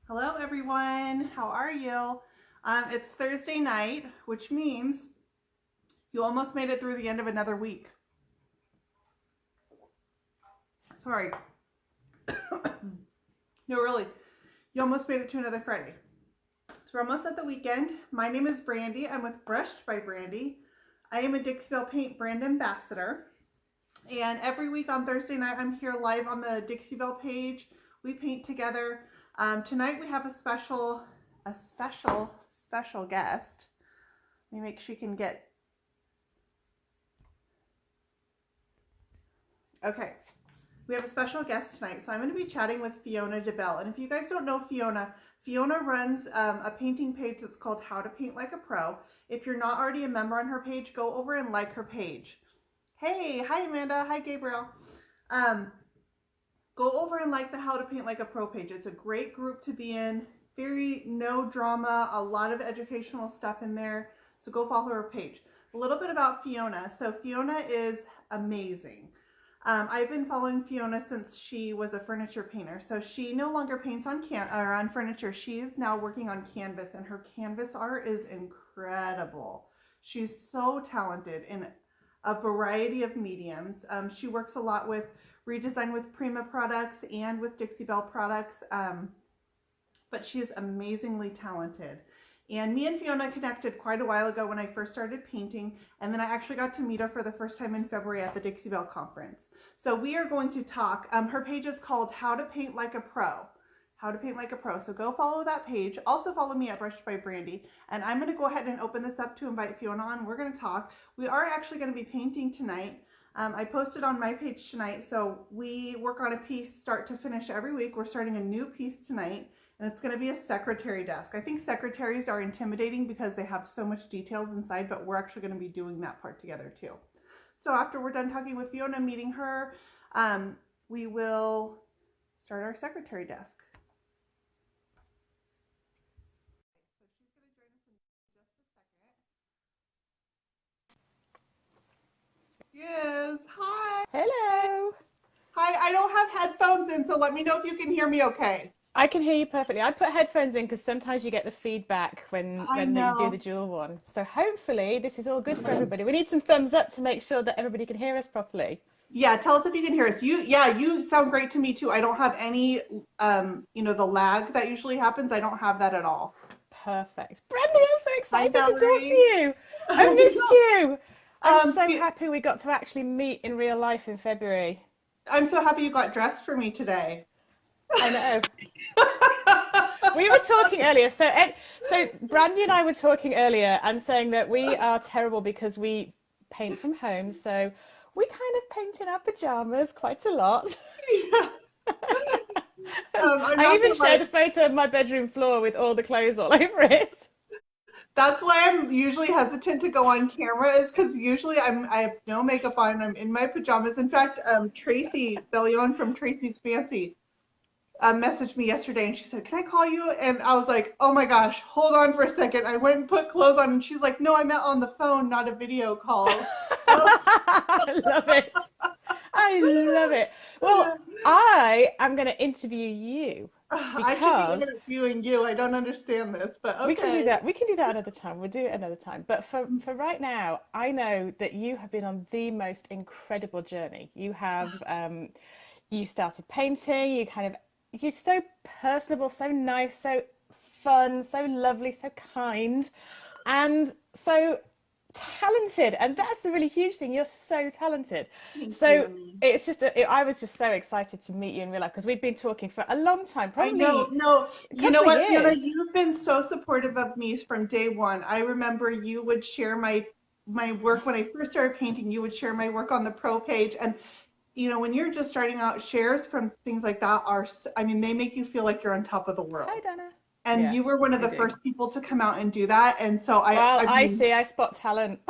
Hello everyone, how are you? It's Thursday night, which means you almost made it through the end of another week. Sorry. No, really, you almost made it to another Friday. So we're almost at the weekend. My name is Brandy. I'm with Brushed by Brandy. I am a Dixie Belle Paint brand ambassador. And every week on Thursday night, I'm here live on the Dixie Belle page. We paint together. Tonight we have a special guest. Let me make sure you can get. Okay, we have a special guest tonight. So I'm going to be chatting with Fiona Debell. And if you guys don't know Fiona, Fiona runs a painting page that's called How to Paint Like a Pro. If you're not already a member on her page, go over and like her page. Hey, hi Amanda, hi Gabriel. Go over and like the How to Paint Like a Pro page. It's a great group to be in. Very no drama, a lot of educational stuff in there. So go follow her page. A little bit about Fiona. So Fiona is amazing. I've been following Fiona since she was a furniture painter. So she no longer paints on furniture. She is now working on canvas, and her canvas art is incredible. She's so talented in a variety of mediums. She works a lot with redesign with Prima products and with Dixie Belle products, but she is amazingly talented. And me and Fiona connected quite a while ago when I first started painting, and then I actually got to meet her for the first time in February at the Dixie Belle conference. So we are going to talk. Her page is called How to Paint Like a Pro. How to Paint Like a Pro. So go follow that page. Also follow me at Brushed by Brandy. And I'm going to go ahead and open this up to invite Fiona on. We're going to talk. We are actually going to be painting tonight. I posted on my page tonight. So we work on a piece start to finish every week. We're starting a new piece tonight, and it's going to be a secretary desk. I think secretaries are intimidating because they have so much details inside, but we're actually going to be doing that part together too. So after we're done talking with Fiona, meeting her, we will start our secretary desk. Yes. Hi. Hello. Hi. I don't have headphones in, so let me know if you can hear me okay. I can hear you perfectly. I put headphones in because sometimes you get the feedback when I you do know. the dual one. So hopefully this is all good for everybody. We need some thumbs up to make sure that everybody can hear us properly. Yeah, tell us if you can hear us. You sound great to me too. I don't have any, the lag that usually happens. I don't have that at all. Perfect. Brandy, I'm so Hi, excited to talk to Valerie. you. I missed you. I'm so Fi- happy we got to actually meet in real life in February. I'm so happy you got dressed for me today. I know. We were talking earlier. So Brandy and I were talking earlier and saying that we are terrible because we paint from home. So we kind of paint in our pajamas quite a lot. I'm I not even gonna lie. shared a photo of my bedroom floor with all the clothes all over it. That's why I'm usually hesitant to go on camera is because usually I have no makeup on. I'm in my pajamas. In fact, Tracy Bellion from Tracy's Fancy messaged me yesterday and she said, "Can I call you?" And I was like, "Oh my gosh, hold on for a second." I went and put clothes on and she's like, "No, I meant on the phone, not a video call." I love it. I love it. Well, I am going to interview you I should be because interviewing you. I don't understand this, but we can do okay. that. We can do that another time. We'll do it another time. But for right now, I know that you have been on the most incredible journey. You started painting. You're so personable, so nice, so fun, so lovely, so kind, and so talented. And that's the really huge thing. You're so talented. Thank So you. I was just so excited to meet you in real life because we've been talking for a long time, I know. probably No, a you know couple of what, Fiona? years. You've been so supportive of me from day one. I remember you would share my work when I first started painting. You would share my work on the pro page, and when you're just starting out, shares from things like that I mean, they make you feel like you're on top of the Hi, world. Dana. And Yeah, you were one of they the do. first people to come out and do that. And so Well, I I mean, see. I spot talent.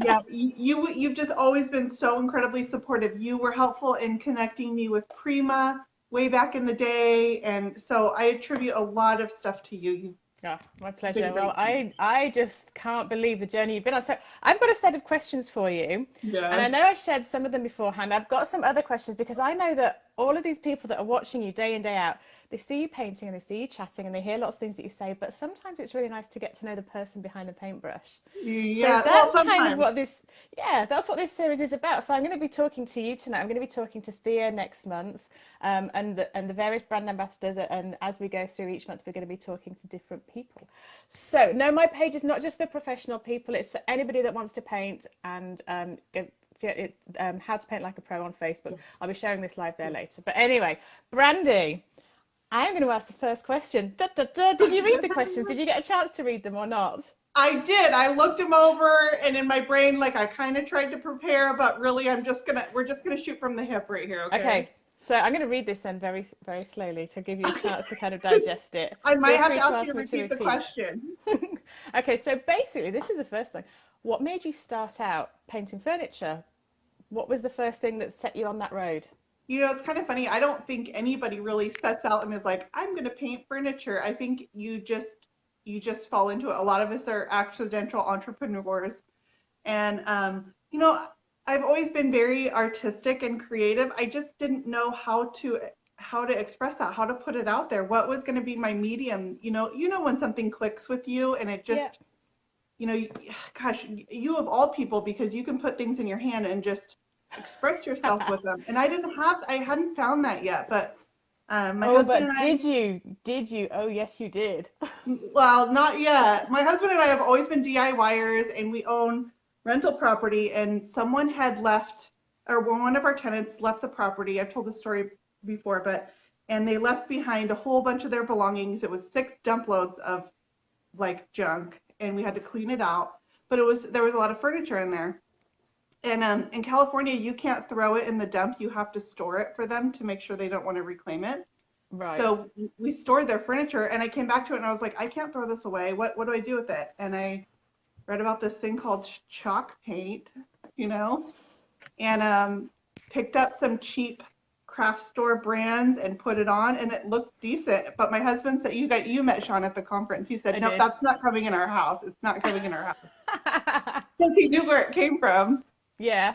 yeah, you've just always been so incredibly supportive. You were helpful in connecting me with Prima way back in the day, and so I attribute a lot of stuff to you. You've Oh, my been pleasure. Well, great to me. I just can't believe the journey you've been on. So I've got a set of questions for you, and Yeah. I know I shared some of them beforehand. I've got some other questions because I know that all of these people that are watching you day in, day out, they see you painting and they see you chatting and they hear lots of things that you say, but sometimes it's really nice to get to know the person behind the paintbrush. So Yeah, well, that's kind of sometimes. what this, yeah, that's what this series is about. So I'm going to be talking to you tonight. I'm going to be talking to Thea next month, and the various brand ambassadors. And as we go through each month, we're going to be talking to different people. So no, my page is not just for professional people. It's for anybody that wants to paint, and it's how to paint like a pro on Facebook. I'll be sharing this live there later. But anyway, Brandy, I am going to ask the first question. Da, da, da. Did you read the questions? Did you get a chance to read them or not? I did. I looked them over, and in my brain, like I kind of tried to prepare, but really, we're just gonna shoot from the hip right here. Okay. Okay. So I'm going to read this then very, very slowly to give you a chance to kind of digest it. I might Feel have free to ask you to me repeat the question. Okay, so basically, this is the first thing. What made you start out painting furniture? What was the first thing that set you on that road? You know, it's kind of funny. I don't think anybody really sets out and is like, I'm going to paint furniture. I think you just fall into it. A lot of us are accidental entrepreneurs. And, you know, I've always been very artistic and creative. I just didn't know how to express that, how to put it out there. What was going to be my medium? You know when something clicks with you and it just, you know, gosh, you of all people, because you can put things in your hand and just express yourself with them. And I hadn't found that yet, but my husband and I. Did you? Oh, yes, you did. Well, not yet. My husband and I have always been DIYers, and we own rental property, and someone had left, or one of our tenants left the property. I've told the story before, and they left behind a whole bunch of their belongings. It was 6 dump loads of like junk, and we had to clean it out. But there was a lot of furniture in there. And in California, you can't throw it in the dump. You have to store it for them to make sure they don't want to reclaim it. Right. So we stored their furniture, and I came back to it and I was like, I can't throw this away. What do I do with it? And I read about this thing called chalk paint, you know, and picked up some cheap craft store brands and put it on, and it looked decent. But my husband said, you met Sean at the conference. He said, no, that's not coming in our house. It's not coming in our house. Because he knew where it came from. Yeah.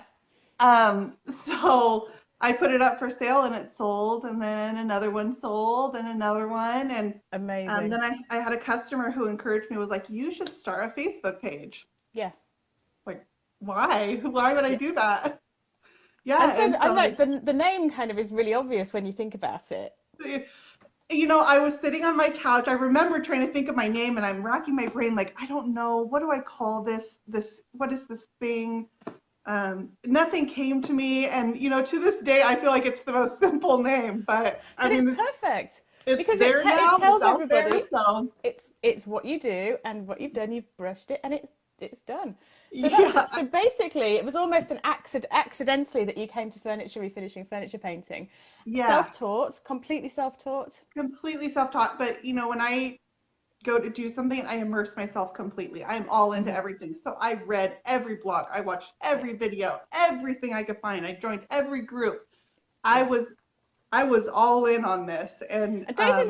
So I put it up for sale and it sold, and then another one sold and another one. And amazing. Then I had a customer who encouraged me, was like, you should start a Facebook page. Yeah. Like, why? Why would I do that? Yeah. And so I'm like, the name kind of is really obvious when you think about it. You know, I was sitting on my couch. I remember trying to think of my name, and I'm racking my brain like, I don't know. What do I call this? What is this thing? Nothing came to me, and you know, to this day, I feel like it's the most simple name. But I mean, it's perfect because it tells everybody. There, so. It's what you do and what you've done. You've brushed it, and it's done. So, so basically, it was almost an accidentally that you came to furniture refinishing, furniture painting. Yeah. Self-taught, completely self-taught. Completely self-taught, but you know, when I go to do something, I immerse myself completely. I'm all into everything. So I read every blog, I watched every video, everything I could find. I joined every group. I was all in on this, and don't you think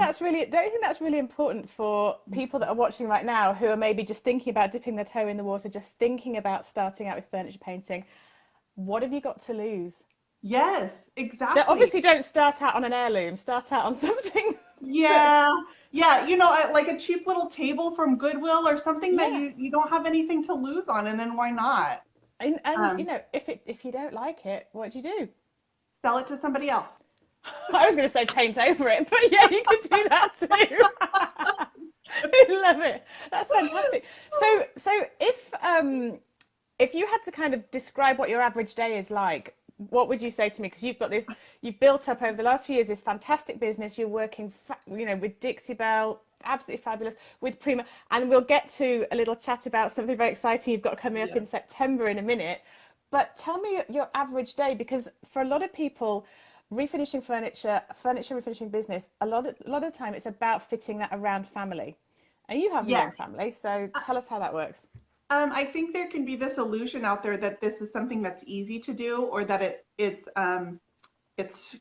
that's really important for people that are watching right now who are maybe just thinking about dipping their toe in the water, just thinking about starting out with furniture painting? What have you got to lose? Yes, exactly. Obviously, don't start out on an heirloom. Start out on something. Yeah, yeah. You know, like a cheap little table from Goodwill or something that you don't have anything to lose on, and then why not? And you know, if you don't like it, what do you do? Sell it to somebody else. I was going to say paint over it, but yeah, you could do that too. I love it. That's fantastic. So if you had to kind of describe what your average day is like, what would you say to me? Because you've built up over the last few years this fantastic business. You're working, you know, with Dixie Belle, absolutely fabulous, with Prima, and we'll get to a little chat about something very exciting you've got coming up in September in a minute. But tell me your average day, because for a lot of people, refinishing furniture refinishing business, a lot of the time it's about fitting that around family, and you have your own family, so tell us how that works. I think there can be this illusion out there that this is something that's easy to do, or that it's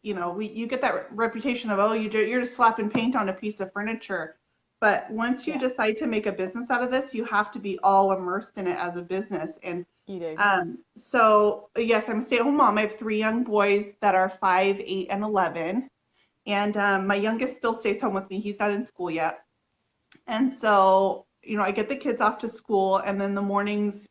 you know, you get that reputation of, oh, you're just slapping paint on a piece of furniture, But once you Yeah, decide to make a business out of this, you have to be all immersed in it as a business. And you do. so, yes, I'm a stay-at-home mom. I have three young boys that are 5, 8, and 11. And my youngest still stays home with me. He's not in school yet. And so, I get the kids off to school, and then the mornings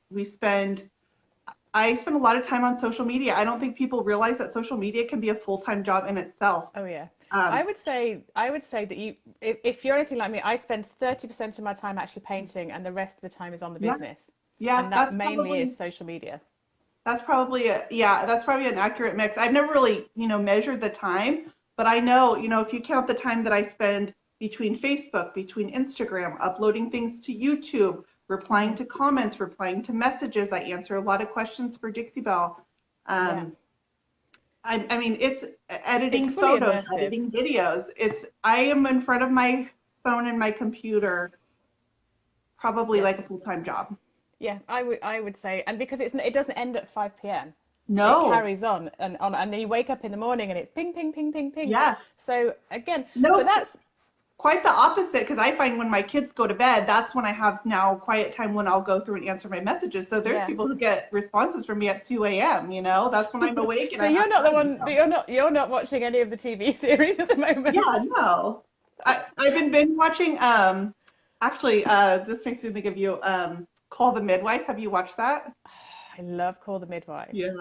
I spend a lot of time on social media. I don't think people realize that social media can be a full-time job in itself. Oh yeah. Um, I would say that if you're anything like me, I spend 30% of my time actually painting and the rest of the time is on the yeah, business. yeah, And that mainly is social media. that's probably an accurate mix. I've never really, measured the time, but I know, if you count the time that I spend between Facebook, between Instagram, uploading things to YouTube, replying Mm. to comments, replying to messages, I answer a lot of questions for Dixie Belle. Yeah. Um, I mean, it's It's editing fully photos, immersive. editing videos. I am in front of my phone and my computer probably like a Yes. full-time job. Yeah, I would say, and because it doesn't end at 5 p.m. It No, carries on, and then you wake up in the morning and it's ping, ping, ping, ping, ping. yeah, So again, but no, that's quite the opposite, because I find when my kids go to bed, that's when I have now quiet time when I'll go through and answer my messages. So there's yeah. people who get responses from me at 2 a.m., that's when I'm awake and So I have you're not the time. one. You're not watching any of the TV series at the Yeah, moment. no. I've been binge watching, actually, this makes me think of you, Call the Midwife. Have you watched that? I love Call the Midwife. Yeah.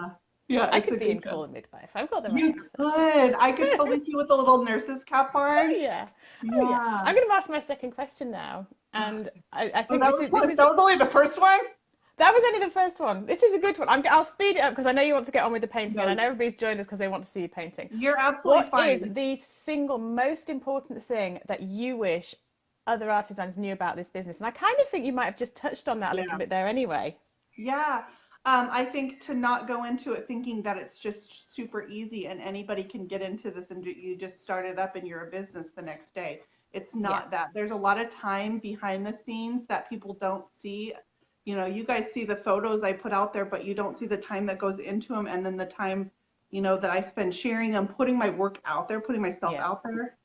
Yeah, I it's a could be in good Call show. the Midwife. I've got the right You accent. could. I could totally see with the little nurse's cap Oh on. yeah, oh yeah. Yeah. I'm going to ask my second question now, and I Oh, think this is this is that was only the first one? that was only the first one. This is a good one. I'll speed it up because I know you want to get on with the painting, and I No, know everybody's joined us because they want to see you painting. you're absolutely What is fine. the single most important thing that you wish other artisans knew about this business? And I kind of think you might have just touched on that a little Yeah. bit there anyway. Yeah. I think to not go into it thinking that it's just super easy and anybody can get into this and you just start it up and you're a business the next day. It's Yeah, not that. There's a lot of time behind the scenes that people don't see. You guys see the photos I put out there, but you don't see the time that goes into them, and then the time, that I spend sharing them, putting my work out there, putting myself yeah. out there.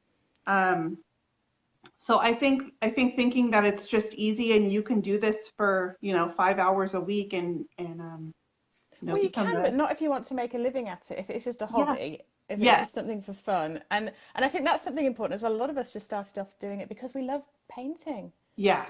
Um, So I think thinking that it's just easy and you can do this for, 5 hours a week and Well, you become can, a but not if you want to make a living at it. If it's just a yeah. hobby, if it's Yes. just something for fun, and I think that's something important as well. A lot of us just started off doing it because we love painting, Yeah.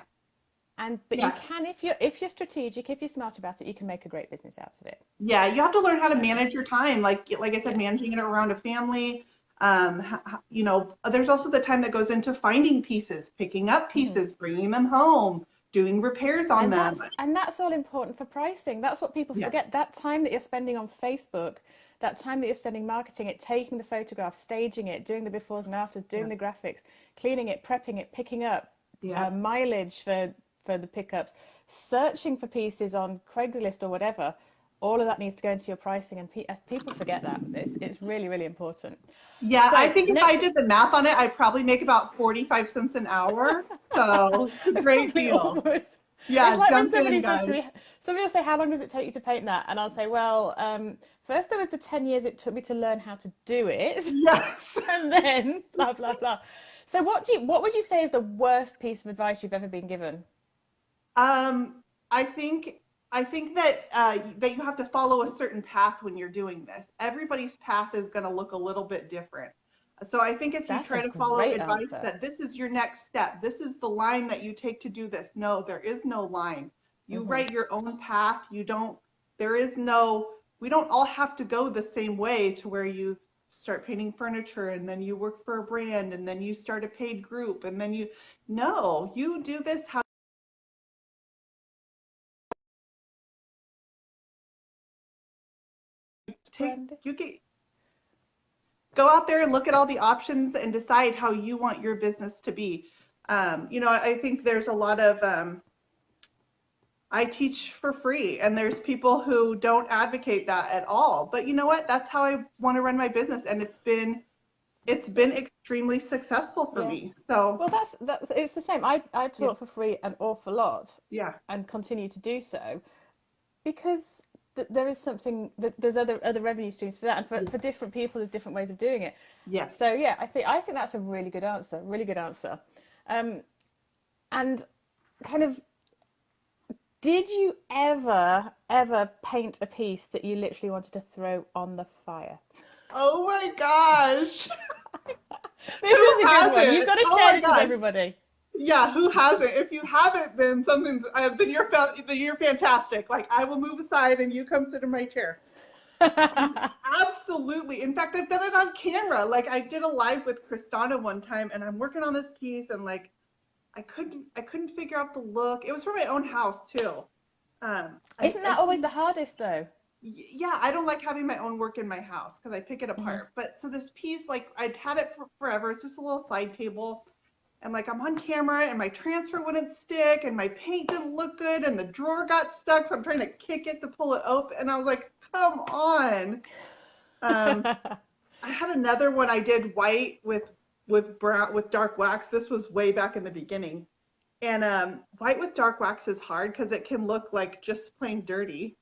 but you Yeah. can if you're strategic, if you're smart about it, you can make a great business out of it. Yeah. You have to learn how to Um, manage your time. Like I said, yeah. managing it around a family. There's also the time that goes into finding pieces, picking up Mhm. pieces, bringing them home, doing repairs on And them. that's all important for pricing. That's what people Yeah. forget. That time that you're spending on Facebook, that time that you're spending marketing it, taking the photographs, staging it, doing the befores and afters, Yeah. doing the graphics, cleaning it, prepping it, picking up, Yeah. mileage for the pickups, searching for pieces on Craigslist or whatever. All of that needs to go into your pricing, and people forget that. It's really, really important. Yeah, I So think if I next, did the math on it, I'd probably make about 45 cents an hour. So it's a I great probably all deal. would. It's Yeah, like when jump in, somebody says to guys. me, somebody will say, "How long does it take you to paint that?" And I'll say, "Well, first there was the 10 years it took me to learn how to do it, Yes. and then blah blah blah." So what would you say is the worst piece of advice you've ever been given? Um, I think that you have to follow a certain path when you're doing this. Everybody's path is going to look a little bit different. So I think if you That's a try to follow great advice answer. that this is your next step, this is the line that you take to do this. No, there is no line. You Hmm. write your own path. There is no, we don't all have to go the same way to where you start painting furniture and then you work for a brand and then you start a paid group and then no, you do this how take, Brandy? you get, go out there and look at all the options and decide how you want your business to be. I think there's a lot of, I teach for free and there's people who don't advocate that at all. But you know what? That's how I want to run my business. And it's been extremely successful for Yeah. me. So Well, that's it's the same. I yeah, taught for free an awful lot yeah, and continue to do so because there is something that there's other revenue streams for that, and for different people there's different ways of doing it. yes. So yeah, I think that's a really good answer. Really good answer. Um, And kind of, did you ever paint a piece that you literally wanted to throw on the fire? Oh my gosh. This Who is a good one. You've hasn't? got to Oh share my this with gosh. everybody. Yeah, who hasn't? If you haven't, then then you're fantastic. Like I will move aside and you come sit in my chair. Absolutely. In fact, I've done it on camera. Like I did a live with Kristana one time, and I'm working on this piece, and like I couldn't figure out the look. It was for my own house too. Isn't that always the hardest though? Yeah, I don't like having my own work in my house because I pick it apart. But so this piece, like I'd had it for forever. It's just a little side table. And like I'm on camera and my transfer wouldn't stick and my paint didn't look good and the drawer got stuck. So I'm trying to kick it to pull it open. And I was like, come on. I had another one I did white with brown with dark wax. This was way back in the beginning. And white with dark wax is hard because it can look like just plain dirty.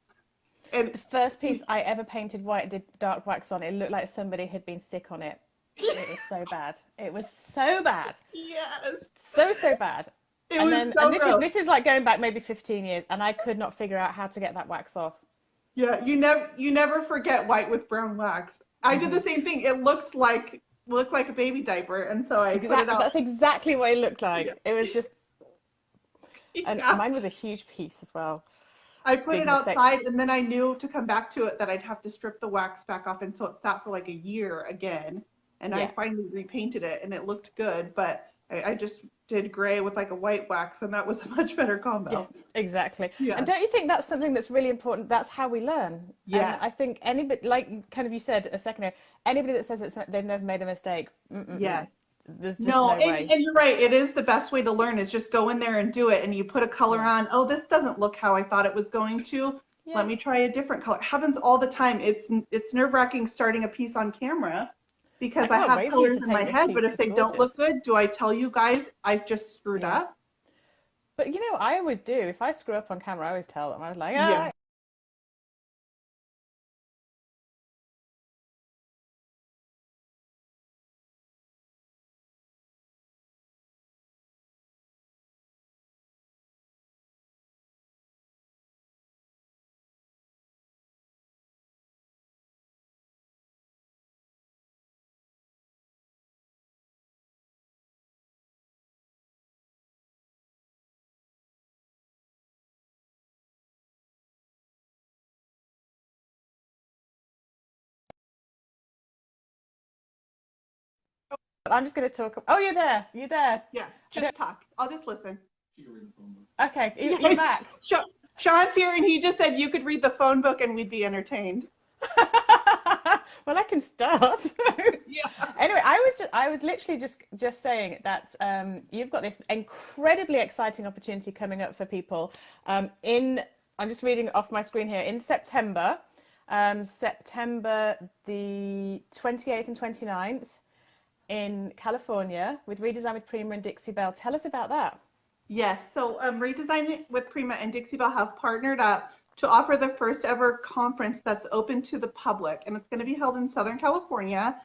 And The first piece I ever painted white and did dark wax on, it looked like somebody had been sick on it. It was so bad. It was so bad. yes, So bad. it And was then so and gross. this is like going back maybe 15 years, and I could not figure out how to get that wax off. Yeah, you never forget white with brown wax. I did the same thing. It looked like a baby diaper, and so I put it Exactly. out. That's exactly what it looked like. Yeah. It was just, and Yeah. mine was a huge piece as well. I put Big it mistake. outside, and then I knew to come back to it that I'd have to strip the wax back off, and so it sat for like a year again. And I Yeah. finally repainted it, and it looked good, but I just did gray with like a white wax, and that was a much better combo. Yeah, exactly. Yeah. And don't you think that's something that's really important? That's how we learn. Yes. And I think anybody, like kind of you said a second ago, anybody that says they've never made a mistake, Yes. there's just No, no and, way. and you're right. It is the best way to learn is just go in there and do it. And you put a color Yeah. on. Oh, this doesn't look how I thought it was going to. Yeah. Let me try a different color. It happens all the time. It's nerve-wracking starting a piece on camera because I I can't have wait for you colors to in my paint this head, piece. but if It's they don't look gorgeous. good, do I tell you guys I just screwed Yeah. up? But you know, I always do. If I screw up on camera, I always tell them. I was like, Yeah. ah. I'm just going to talk. Oh, you're there. You're there. Yeah. I Just talk. I'll just listen. Okay, you're back. Sean's here, and he just said you could read the phone book, and we'd be entertained. Well, I can start. Yeah. Anyway, I was literally just saying that you've got this incredibly exciting opportunity coming up for people. I'm just reading off my screen here. In September, September the 28th and 29th in California with Redesign with Prima and Dixie Belle. Tell us about that. Yes, so Redesign with Prima and Dixie Belle have partnered up to offer the first ever conference that's open to the public, and it's going to be held in Southern California.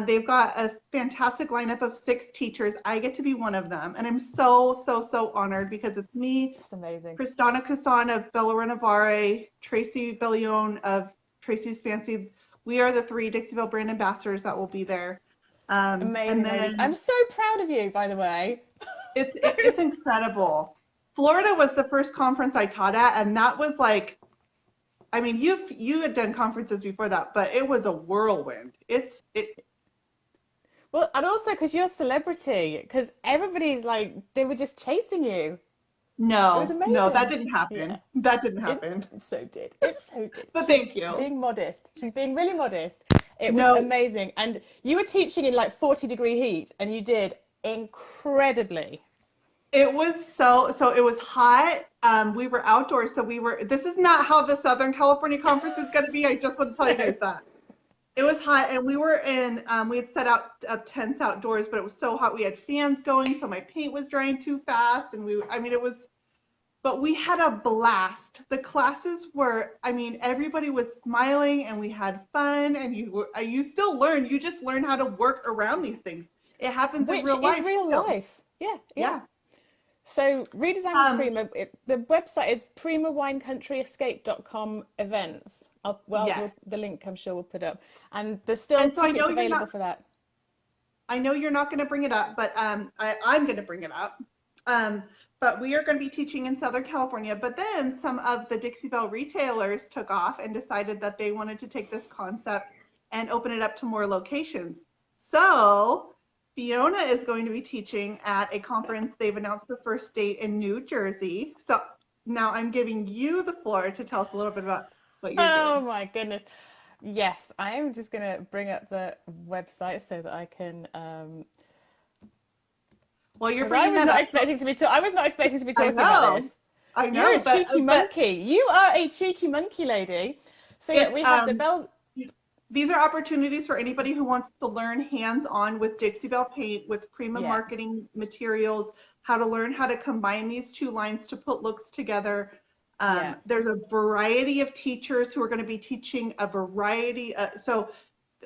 They've got a fantastic lineup of 6 teachers. I get to be one of them, and I'm so honored because it's me, That's amazing. Kristana Kusan of Bella Renovare, Tracy Bellione of Tracy's Fancy. We are the 3 Dixie Belle brand ambassadors that will be there. Amazing. And then I'm so proud of you, by the way. it's incredible. Florida was the first conference I taught at, and that was like, I mean, you had done conferences before that, but it was a whirlwind. Well, and also because you're a celebrity, because everybody's like, they were just chasing you. It was No, that amazing. didn't happen. Yeah. That didn't happen. It so did. It so did. But thank She's you. being modest. She's being really modest. It was No, amazing. And you were teaching in like 40-degree heat, and you did incredibly. it was so it was hot. We were outdoors, so this is not how the Southern California conference is going to be. I just want to tell you guys that. It was hot, and we had set up tents outdoors, but it was so hot. We had fans going, so my paint was drying too fast, and but we had a blast. The classes were, I mean, everybody was smiling, and we had fun, and you still learn. You just learn how to work around these things. It happens in Which real life. is real still. life. Yeah, yeah. Yeah. So redesign with Prima. The website is primawineCountryEscape.com events. Yes. The link I'm sure we'll put up, and there's still And so tickets available for that. I know you're not going to bring it up, but I'm going to bring it up. But we are going to be teaching in Southern California. But then some of the Dixie Belle retailers took off and decided that they wanted to take this concept and open it up to more locations. So Fiona is going to be teaching at a conference. They've announced the first date in New Jersey. So now I'm giving you the floor to tell us a little bit about what you're doing. Oh my goodness. Yes, I am just going to bring up the website so that I can. Well, you're bringing that up. I was not expecting to be talking about this. I know. You're a cheeky monkey. You are a cheeky monkey, lady. So yeah, we have the bells. These are opportunities for anybody who wants to learn hands-on with Dixie Belle paint, with Prima marketing materials, how to learn how to combine these two lines to put looks together. There's a variety of teachers who are going to be teaching a variety. So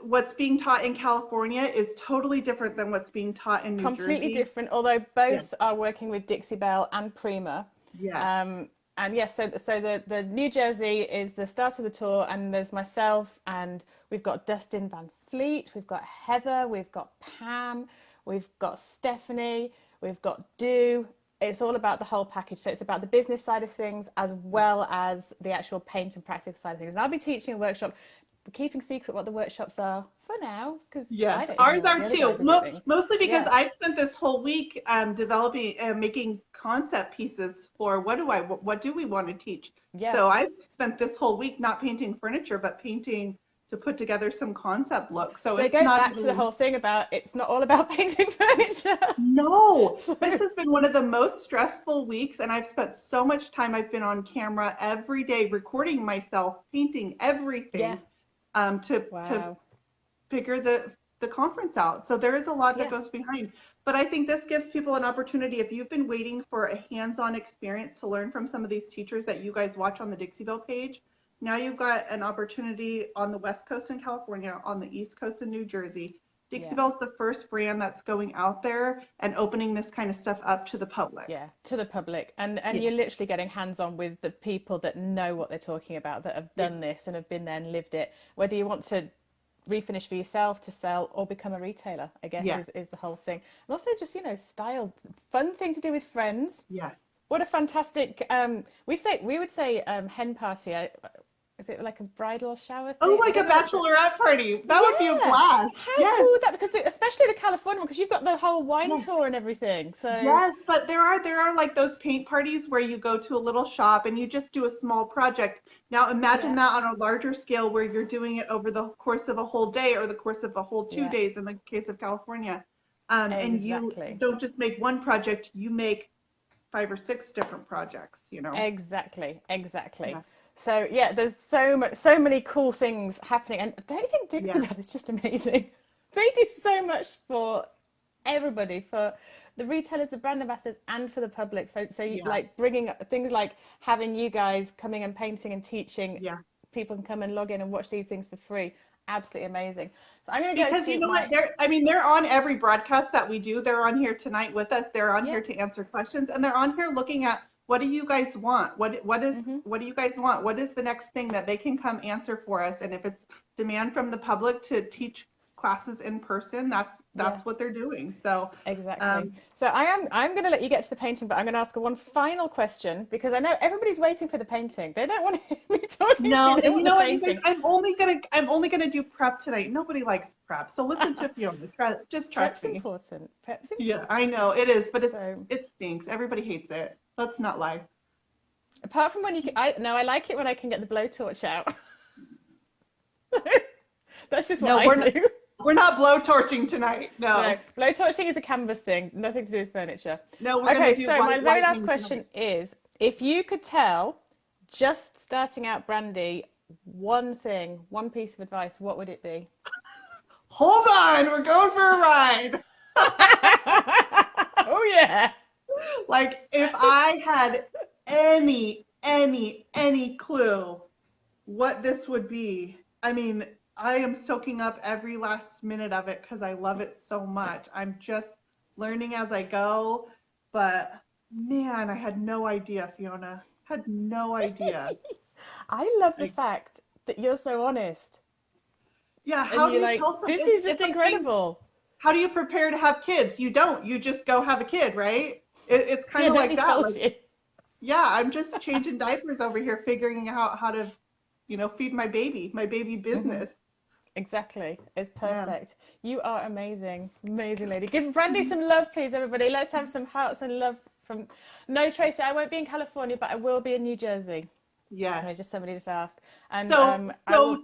what's being taught in California is totally different than what's being taught in New Jersey. Completely different, although both are working with Dixie Belle and Prima. Yes. And yes, so the New Jersey is the start of the tour, and there's myself, and we've got Dustin Van Fleet, we've got Heather, we've got Pam, we've got Stephanie, we've got Do. It's all about the whole package. So it's about the business side of things as well as the actual paint and practical side of things. And I'll be teaching a workshop, keeping secret what the workshops are for now, because ours are too. Mostly because I've spent this whole week developing making concept pieces for what do we want to teach. So I've spent this whole week not painting furniture, but painting to put together some concept looks. So it's not back to the whole thing about it's not all about painting furniture. No, this has been one of the most stressful weeks, and I've spent so much time. I've been on camera every day recording myself painting everything to figure the conference out. So there is a lot that goes behind. But I think this gives people an opportunity. If you've been waiting for a hands-on experience to learn from some of these teachers that you guys watch on the Dixie Belle page, now you've got an opportunity on the West Coast in California, on the East Coast in New Jersey. Dixie Belle's the first brand that's going out there and opening this kind of stuff up to the public. Yeah, to the public. And you're literally getting hands-on with the people that know what they're talking about, that have done this and have been there and lived it. Whether you want to refinish for yourself to sell or become a retailer, I guess is the whole thing. And also just, style, fun thing to do with friends. Yes. What a fantastic, we would say hen party. Is it like a bridal shower thing? Oh, like a bachelorette party. That would be a blast. How cool would that, because especially the California one, because you've got the whole wine tour and everything. So yes, but there are like those paint parties where you go to a little shop and you just do a small project. Now imagine that on a larger scale where you're doing it over the course of a whole day or the course of a whole 2 days in the case of California. And you don't just make one project, you make 5 or 6 different projects, Exactly. Yeah. So there's so many cool things happening, and don't you think Dixie Belle is just amazing? They do so much for everybody, for the retailers, the brand ambassadors, and for the public. So like bringing up things like having you guys coming and painting and teaching. Yeah. People can come and log in and watch these things for free. Absolutely amazing. So I'm going to go because you know what, they're on every broadcast that we do. They're on here tonight with us. They're on here to answer questions, and they're on here looking at what do you guys want? What do you guys want? What is the next thing that they can come answer for us? And if it's demand from the public to teach classes in person, that's what they're doing. So exactly. So I'm going to let you get to the painting, but I'm going to ask one final question, because I know everybody's waiting for the painting. They don't want to hear me talking. No, and you know what, you guys, I'm only gonna do prep tonight. Nobody likes prep, so listen to Fiona. Just trust me. Prep's important. Yeah, I know it is, but it stinks. Everybody hates it. Let's not lie. Apart from when I like it when I can get the blowtorch out. That's just what I do. We're not blowtorching tonight. No. Blowtorching is a canvas thing, nothing to do with furniture. No, we're going to do so my very last question is, if you could tell just starting out Brandy one piece of advice, what would it be? Hold on, we're going for a ride. Oh yeah. Like if I had any clue what this would be, I mean, I am soaking up every last minute of it because I love it so much. I'm just learning as I go, but Man, I had no idea, Fiona. Had no idea. I love the Like, fact that you're so honest yeah, and how do you're you like, tell some this is it's just like being, incredible. how do you prepare to have kids? You don't. You just go have a kid, right? It's kind Yeah, of like nobody that. tells Like, you. yeah, I'm just changing diapers over here, figuring out how to, feed my baby Hmm. business. Exactly. It's Yeah. perfect. You are amazing. Amazing lady. Give Brandy some love, please, everybody. Let's have some hearts and love from. No, Tracy, I won't be in California, but I will be in New Jersey. Yes. No, just somebody just asked. And So, I will. so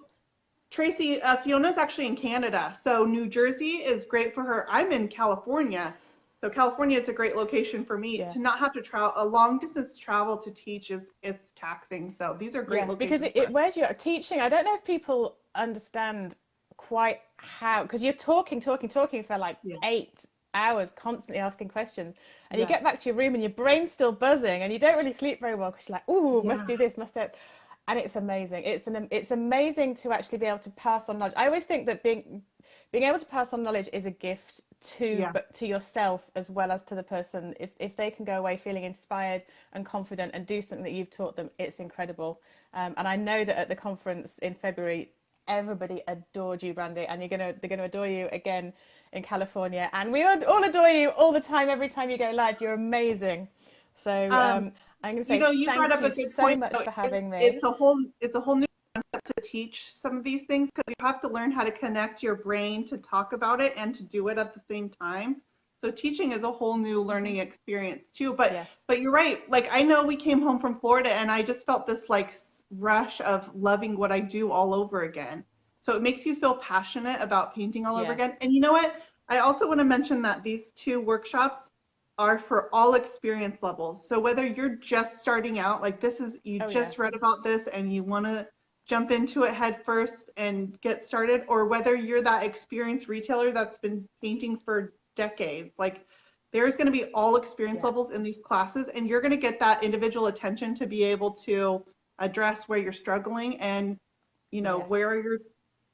Tracy, Fiona's actually in Canada. So New Jersey is great for her. I'm in California. So California is a great location for me Yeah. to not have to travel a long distance travel to teach it's taxing. So these are great Yeah, because locations for it us. wears you out. Teaching, I don't know if people understand quite how, because you're talking for like Yeah. 8 hours, constantly asking questions, and you Yeah. get back to your room and your brain's still buzzing, and you don't really sleep very well because you're like, ooh, must Yeah. do this, must do it. And it's amazing. It's amazing to actually be able to pass on knowledge. I always think that being able to pass on knowledge is a gift to Yeah. but to yourself as well as to the person. If they can go away feeling inspired and confident and do something that you've taught them, it's incredible. And I know that at the conference in February, everybody adored you, Brandy, and they're gonna adore you again in California. And we all adore you all the time, every time you go live. You're amazing. So Um, I'm going to say you brought thank up you a good so point much though. for having It's me. a whole new concept to teach some of these things because you have to learn how to connect your brain to talk about it and to do it at the same time. So teaching is a whole new Hmm. learning experience too. But Yes. you're right. Like I know we came home from Florida and I just felt this like rush of loving what I do all over again. So it makes you feel passionate about painting all over Yeah. again. And you know what? I also want to mention that these two workshops are for all experience levels. So whether you're just starting out, like this is, you Oh yeah. just read about this and you want to jump into it head first and get started, or whether you're that experienced retailer that's been painting for decades, like there's going to be all experience Yeah. levels in these classes and you're going to get that individual attention to be able to address where you're struggling and, where Yes. are your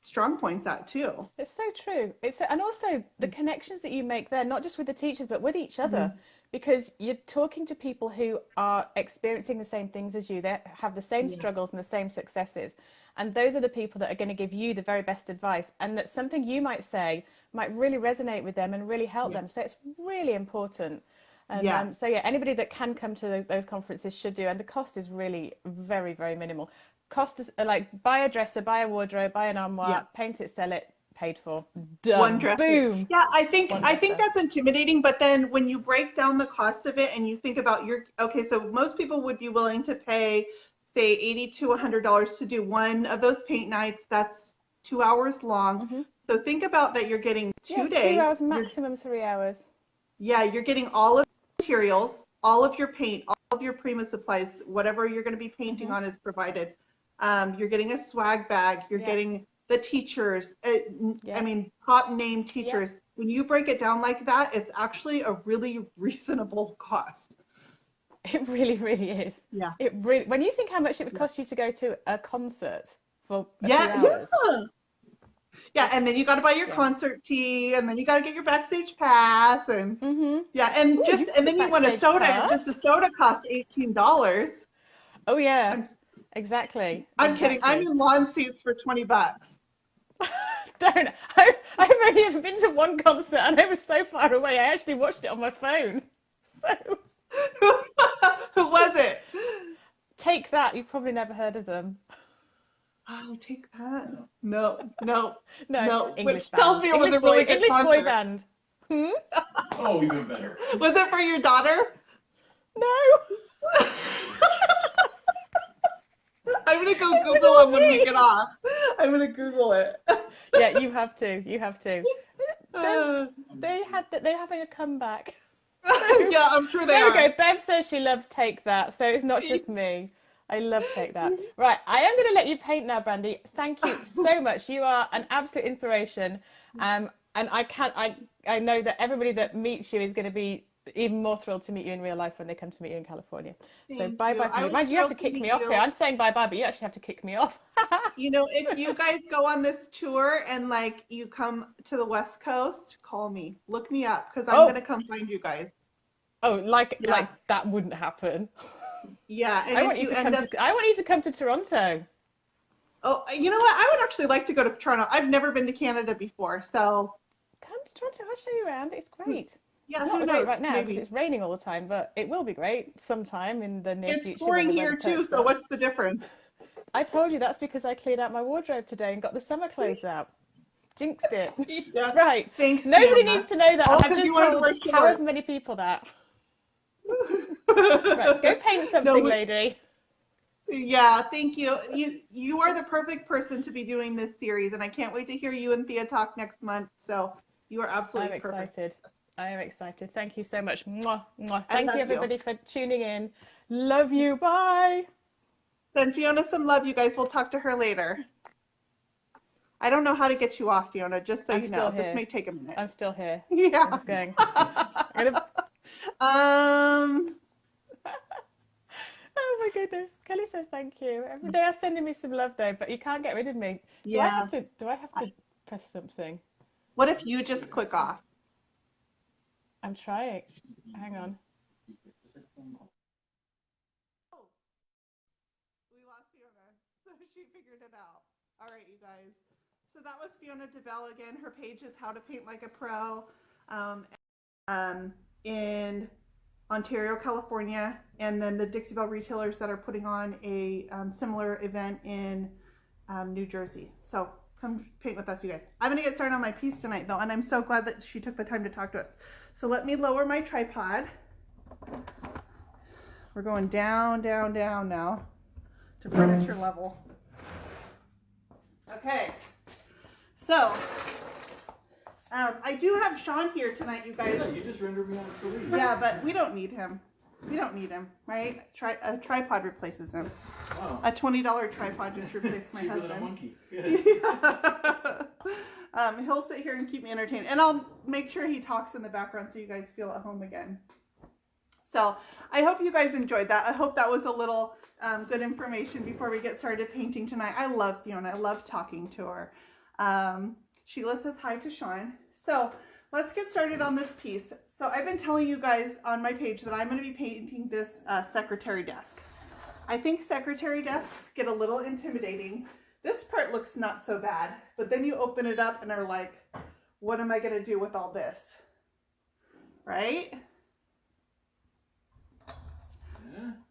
strong points at too. It's so true. And also the connections that you make there, not just with the teachers, but with each other, Mhm. because you're talking to people who are experiencing the same things as you, that have the same Yeah. struggles and the same successes. And those are the people that are going to give you the very best advice. And that something you might say might really resonate with them and really help Yeah. them. So it's really important. And Yeah. so, yeah, anybody that can come to those conferences should do. And the cost is really very, very minimal. Cost is like buy a dresser, buy a wardrobe, buy an Yeah. armoire, paint it, sell it, paid for, One done, dresser. boom, Yeah, one I think dresser. that's intimidating, but then when you break down the cost of it and you think about okay, so most people would be willing to pay say 80 to $100 to do one of those paint nights. That's 2 hours long. Hmm. So think about that you're getting Yeah, two two days. hours maximum, 3 hours. You're getting all of the materials, all of your paint, all of your Prima supplies, whatever you're going to be painting Hmm. on is provided. You're getting a swag bag. You're Yeah, getting the teachers. I yeah, mean, top name yeah. teachers. When you break it down like that, it's actually a really reasonable cost. It really, really is. Yeah. It really. When you think how much it would Yeah. cost you to go to a concert for a few Yeah. hours, Yeah. And it's then you got to buy your yeah. concert tee, and then you got to get your backstage pass, and Mm-hmm. yeah, Oh, you've got and the then you want a backstage soda, and just a pass. soda costs $18. Oh yeah, I'm exactly, I'm kidding. I'm exactly. in lawn seats for $20. Don't. I've only ever been to one concert and I was so far away. I actually watched it on my phone. So Who was just it? take that. You've probably never heard of them. I'll take that. No, no, No, no. English Which tells band. me it was a really good English boy concert. band. Hmm? Oh, even better. Was it for your daughter? No, I'm gonna go it was Google all them when we me. get off. I'm gonna Google it. Yeah, you have to. You have to. They're, Uh, they're having a comeback. So yeah, I'm sure they there we are. go. Bev says she loves Take That, so it's not just me. I love Take That. Right, I am going to let you paint now, Brandy. Thank you so much. You are an absolute inspiration. And I know that everybody that meets you is going to be even more thrilled to meet you in real life when they come to meet you in California. So Thank bye you. bye I from me. was Mind you, you have thrilled to to kick meet me off here. you. I'm saying bye bye, but you actually have to kick me off. If you guys go on this tour and like you come to the West Coast, call me. Look me up because I'm Oh, gonna come find you guys. Oh, like Yeah. that wouldn't happen. Yeah, and I if want you you to end come up, to I want you to come to Toronto. oh, you know what? I would actually like to go to Toronto. I've never been to Canada before, so Come to Toronto. I'll show you around. It's great. yeah, It's who not great knows? right now because Maybe. it's raining all the time, but it will be great sometime in the near It's future when pouring the weather here too, perks so up. what's the difference? I told you that's because I cleared out my wardrobe today and got the summer clothes out. Jinxed it. Yeah. Right. Thanks, Nobody needs Fiona. to know that, All and I've because you just wanted to told wear however shorts. many people that. Right, go paint No, something, lady. yeah, thank you. You are the perfect person to be doing this series, and I can't wait to hear you and Thea talk next month. So you are I'm absolutely perfect. excited. I am excited. Thank you so much. Mwah, mwah. I Thank you, love you. everybody, for tuning in. Love you. Bye. Send Fiona some love, you guys. We'll talk to her later. I don't know how to get you off, Fiona, just so I'm you still know. This here. may take a minute. I'm still here. I'm Yeah. just going. I'm gonna... Um, Oh my goodness. Kelly says thank you. They are sending me some love though, but you can't get rid of me. Do I yeah. have to? Do I have to press something? What if you just click off? I'm trying. Hang on. Oh, we lost Fiona. So she figured it out. All right, you guys. So that was Fiona Debell again. Her page is How to Paint Like a Pro in Ontario, California, and then the Dixie Belle retailers that are putting on a similar event in New Jersey. So come paint with us, you guys. I'm gonna get started on my piece tonight though, and I'm so glad that she took the time to talk to us. So let me lower my tripod. We're going down, down, down now to furniture level. Okay, so I do have Sean here tonight, you guys. Yeah, you just rendered me obsolete. Yeah, but we don't need him. We don't need him, right? A tripod replaces him. Wow. A $20 tripod just replaced my Cheaper than a husband. monkey. Yeah. He'll sit here and keep me entertained, and I'll make sure he talks in the background so you guys feel at home again. So I hope you guys enjoyed that. I hope that was a little good information before we get started painting tonight. I love Fiona. I love talking to her. Sheila says hi to Sean. So let's get started on this piece. So I've been telling you guys on my page that I'm going to be painting this secretary desk. I think secretary desks get a little intimidating. This part looks not so bad, but then you open it up and are like, what am I going to do with all this? Right?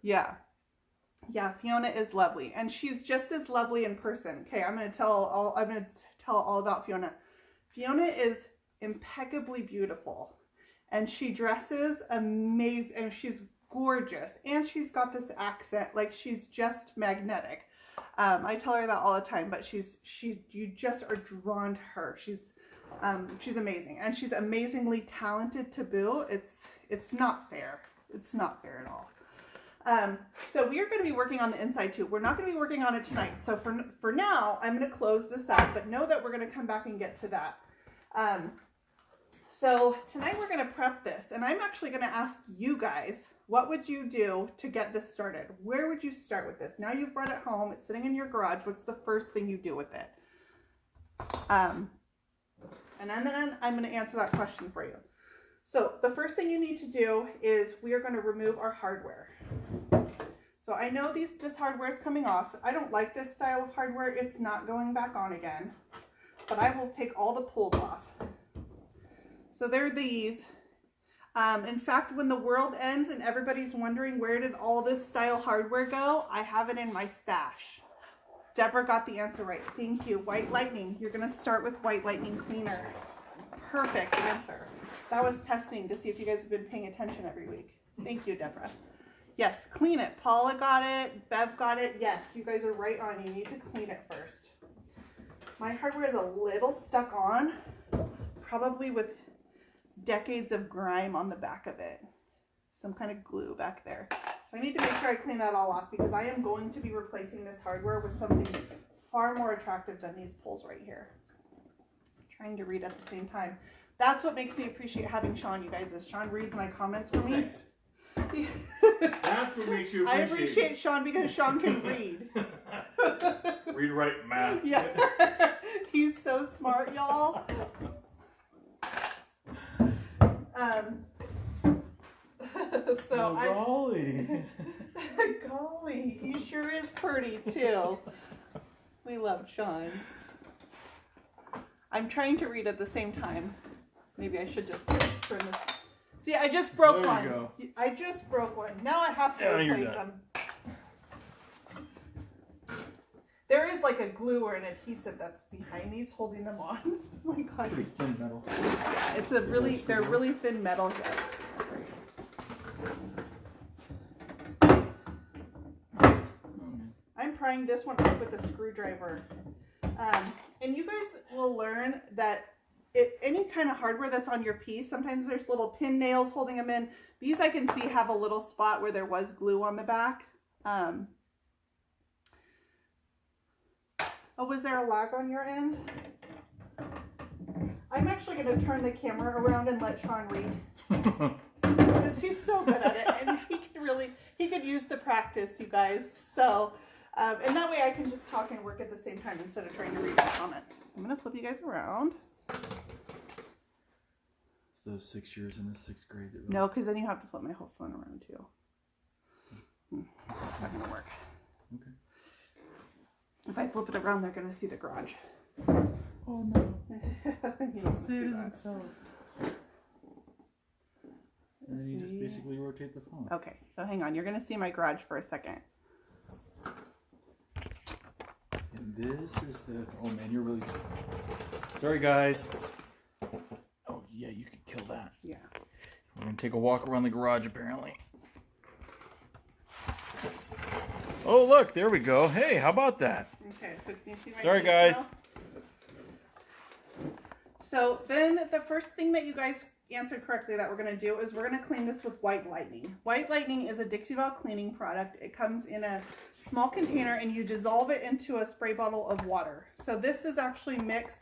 Yeah. Yeah, Fiona is lovely, and she's just as lovely in person. Okay, I'm going to tell all about Fiona. Fiona is impeccably beautiful, and she dresses amazing, and she's gorgeous, and she's got this accent, like she's just magnetic. I tell her that all the time, but you just are drawn to her. She's amazing, and she's amazingly talented to boot. It's not fair. It's not fair at all. So we are going to be working on the inside too. We're not going to be working on it tonight. So for now, I'm going to close this up, but know that we're going to come back and get to that. So tonight we're going to prep this, and I'm actually going to ask you guys, what would you do to get this started? Where would you start with this? Now you've brought it home, it's sitting in your garage. What's the first thing you do with it? And then I'm going to answer that question for you. So the first thing you need to do is we are going to remove our hardware. So I know this hardware is coming off. I don't like this style of hardware. It's not going back on again, but I will take all the pulls off. So they're these. In fact, when the world ends and everybody's wondering where did all this style hardware go, I have it in my stash. Deborah got the answer right. Thank you. White Lightning. You're going to start with White Lightning Cleaner. Perfect answer. That was testing to see if you guys have been paying attention every week. Thank you, Deborah. Yes, clean it. Paula got it. Bev got it. Yes, you guys are right on. You need to clean it first. My hardware is a little stuck on, probably with decades of grime on the back of it. Some kind of glue back there. So I need to make sure I clean that all off because I am going to be replacing this hardware with something far more attractive than these pulls right here. I'm trying to read at the same time. That's what makes me appreciate having Sean, you guys, is Sean reads my comments for me. Thanks. That's what makes you appreciate I appreciate Sean because Sean can read. Read, write, math. Yeah. He's so smart, y'all. So golly. golly, he sure is pretty too. We love Sean. I'm trying to read at the same time. Maybe I should just turn this. See, I just broke There one. you go. I just broke one. Now I have to Yeah, you're replace done. them. There is like a glue or an adhesive that's behind these holding them on. Oh my god. Pretty thin metal. Yeah, it's a really, they're really thin metal guys. I'm prying this one up with a screwdriver. And you guys will learn that any kind of hardware that's on your piece, sometimes there's little pin nails holding them in. These I can see have a little spot where there was glue on the back. Oh, was there a lag on your end? I'm actually going to turn the camera around and let Sean read. Because he's so good at it, and he could use the practice, you guys. So, and that way I can just talk and work at the same time instead of trying to read the comments. So I'm going to flip you guys around. It's those 6 years in the 6th grade. That really... No, because then you have to flip my whole phone around too. That's not going to work. Okay. If I flip it around, they're going to see the garage. Oh no. You don't See, it see isn't that. so. And then you just basically rotate the phone. Okay, so hang on. You're going to see my garage for a second. And this is the... Oh man, you're really... Sorry guys. Oh yeah, you can kill that. Yeah. We're going to take a walk around the garage apparently. Oh look, there we go. Hey, how about that? Okay, so can you see my Sorry piece guys. now? So then the first thing that you guys answered correctly that we're going to do is we're going to clean this with White Lightning. White Lightning is a Dixie Belle cleaning product. It comes in a small container and you dissolve it into a spray bottle of water. So this is actually mixed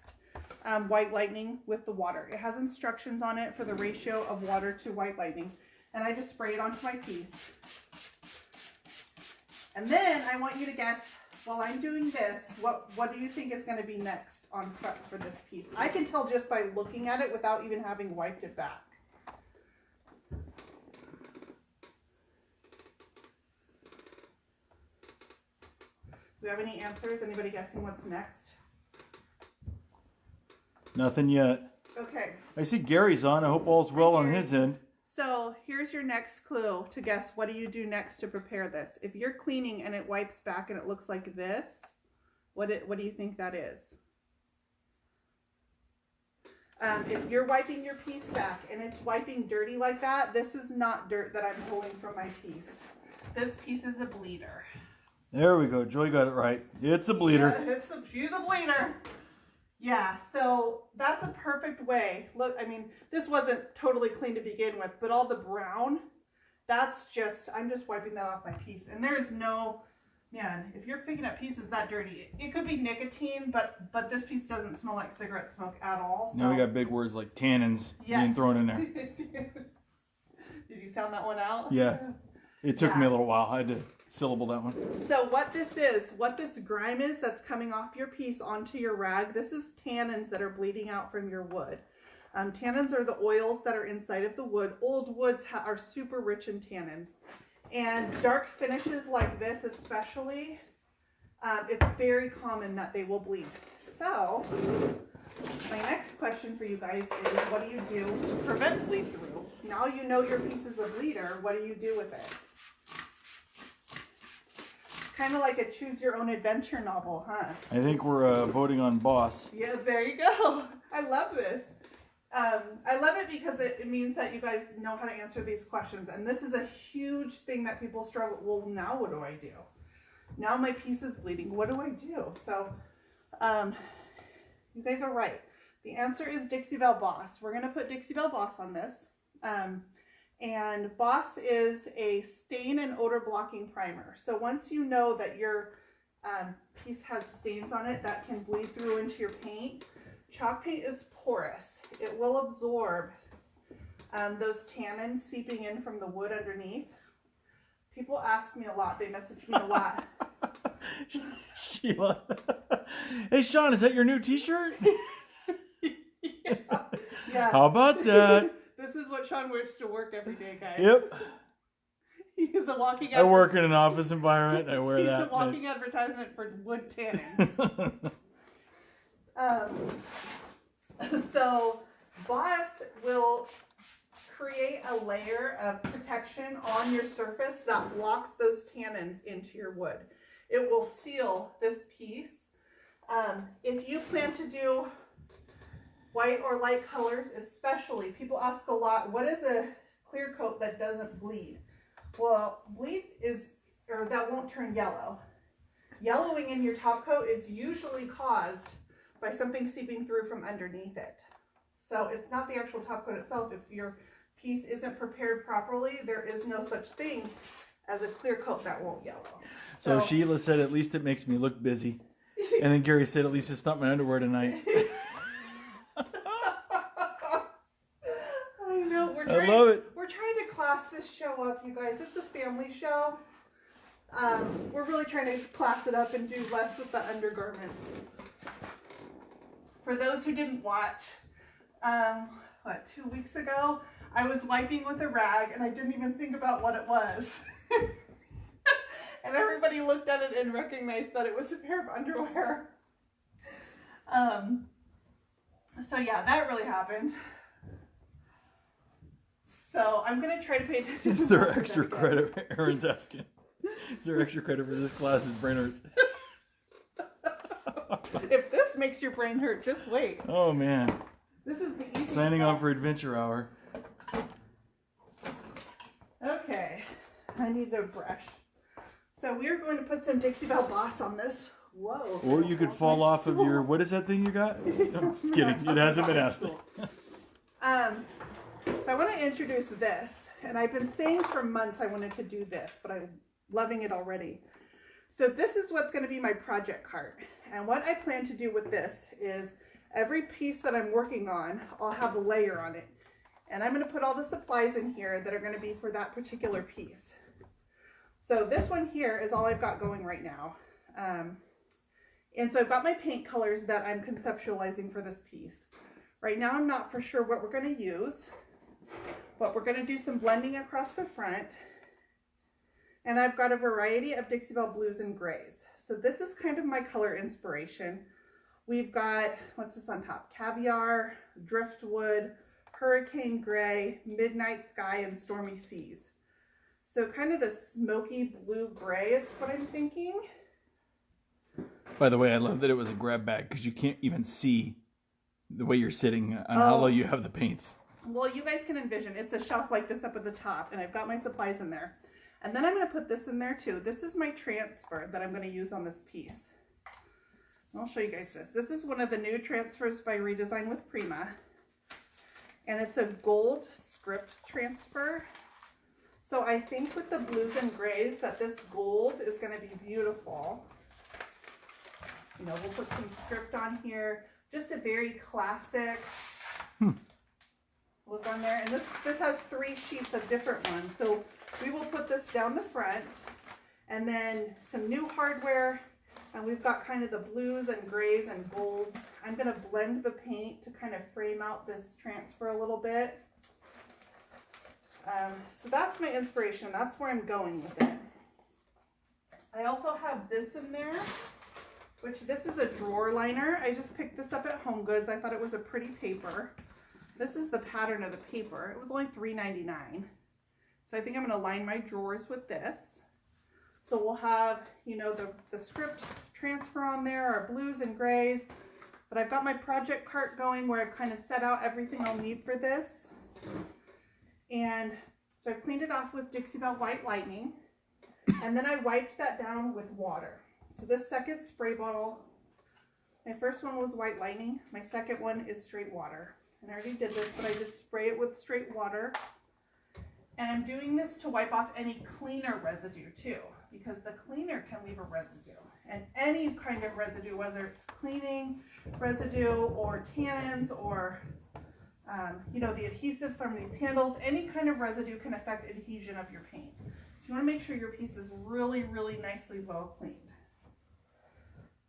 White Lightning with the water. It has instructions on it for the ratio of water to White Lightning. And I just spray it onto my piece. And then I want you to guess, while I'm doing this, what do you think is going to be next on prep for this piece? I can tell just by looking at it without even having wiped it back. Do we have any answers? Anybody guessing what's next? Nothing yet. Okay. I see Gary's on. I hope all's well on his end. So here's your next clue to guess what do you do next to prepare this. If you're cleaning and it wipes back and it looks like this, what do you think that is? If you're wiping your piece back and it's wiping dirty like that, this is not dirt that I'm pulling from my piece. This piece is a bleeder. There we go. Joy got it right. It's a bleeder. Yeah, she's a bleeder. Yeah, so that's a perfect way. Look, I mean, this wasn't totally clean to begin with, but all the brown, that's just, I'm just wiping that off my piece. And there is no, man, if you're picking up pieces that dirty, it could be nicotine, but this piece doesn't smell like cigarette smoke at all. So. Now we got big words like tannins being thrown in there. Did you sound that one out? Yeah. It took me a little while. I had to syllable that one. So what this grime is that's coming off your piece onto your rag, this is tannins that are bleeding out from your wood. Tannins are the oils that are inside of the wood. Old woods are super rich in tannins. And dark finishes like this especially, it's very common that they will bleed. So my next question for you guys is, what do you do to prevent bleed through? Now you know your piece is a bleeder, what do you do with it? Kind of like a choose your own adventure novel, huh? I think we're voting on boss. Yeah, there you go. I love this. I love it because it means that you guys know how to answer these questions. And this is a huge thing that people struggle. Well, now what do I do? Now my piece is bleeding. What do I do? So you guys are right. The answer is Dixie Belle Boss. We're going to put Dixie Belle Boss on this. And Boss is a stain and odor blocking primer. So once you know that your piece has stains on it that can bleed through into your paint, chalk paint is porous. It will absorb those tannins seeping in from the wood underneath. People ask me a lot. They message me a lot. Sheila. Hey, Sean, is that your new t-shirt? Yeah. How about that? This is what Sean wears to work every day, guys. Yep. He's a walking I work in an office environment. I wear He's that. a walking advertisement for wood tanning. So Boss will create a layer of protection on your surface that locks those tannins into your wood. It will seal this piece. If you plan to do white or light colors, especially, people ask a lot, what is a clear coat that doesn't bleed? Well, that won't turn yellow. Yellowing in your top coat is usually caused by something seeping through from underneath it. So it's not the actual top coat itself. If your piece isn't prepared properly, there is no such thing as a clear coat that won't yellow. So Sheila said, at least it makes me look busy. And then Gary said, at least it's not my underwear tonight. I know. I love it. We're trying to class this show up, you guys. It's a family show. We're really trying to class it up and do less with the undergarments. For those who didn't watch, 2 weeks ago, I was wiping with a rag and I didn't even think about what it was. And everybody looked at it and recognized that it was a pair of underwear. So yeah, that really happened. So I'm going to try to pay attention. Is there extra credit? Aaron's asking. Is there extra credit for this class? His brain hurts. If this makes your brain hurt, just wait. Oh man. This is the easy Signing stuff. on for Adventure Hour. Okay, I need a brush. So we're going to put some Dixie Belle Boss on this. Whoa. Or you could fall off of your, what is that thing you got? I'm just kidding. It hasn't been asked. So I want to introduce this. And I've been saying for months I wanted to do this, but I'm loving it already. So this is what's going to be my project cart. And what I plan to do with this is every piece that I'm working on, I'll have a layer on it. And I'm going to put all the supplies in here that are going to be for that particular piece. So this one here is all I've got going right now. And so I've got my paint colors that I'm conceptualizing for this piece. Right now I'm not for sure what we're going to use, but we're going to do some blending across the front. And I've got a variety of Dixie Belle blues and grays. So this is kind of my color inspiration. We've got, what's this on top? Caviar, driftwood, hurricane gray, midnight sky, and stormy seas. So kind of the smoky blue-gray is what I'm thinking. By the way, I love that it was a grab bag because you can't even see the way you're sitting on how low you have the paints. Well, you guys can envision. It's a shelf like this up at the top, and I've got my supplies in there. And then I'm going to put this in there too. This is my transfer that I'm going to use on this piece. I'll show you guys this. This is one of the new transfers by Redesign with Prima. And it's a gold script transfer. So I think with the blues and grays that this gold is going to be beautiful. You know, we'll put some script on here. Just a very classic look on there. And this has 3 sheets of different ones. So we will put this down the front. And then some new hardware. And we've got kind of the blues and grays and golds. I'm going to blend the paint to kind of frame out this transfer a little bit. So that's my inspiration. That's where I'm going with it. I also have this in there, which this is a drawer liner. I just picked this up at Home Goods. I thought it was a pretty paper. This is the pattern of the paper. It was only $3.99. So I think I'm going to line my drawers with this. So we'll have, you know, the script transfer on there, our blues and grays. But I've got my project cart going where I've kind of set out everything I'll need for this. And so I cleaned it off with Dixie Belle White Lightning. And then I wiped that down with water. So this second spray bottle, my first one was White Lightning. My second one is straight water. And I already did this, but I just spray it with straight water. And I'm doing this to wipe off any cleaner residue too, because the cleaner can leave a residue. And any kind of residue, whether it's cleaning residue or tannins or you know, the adhesive from these handles, any kind of residue can affect adhesion of your paint. So you want to make sure your piece is really, really nicely well cleaned.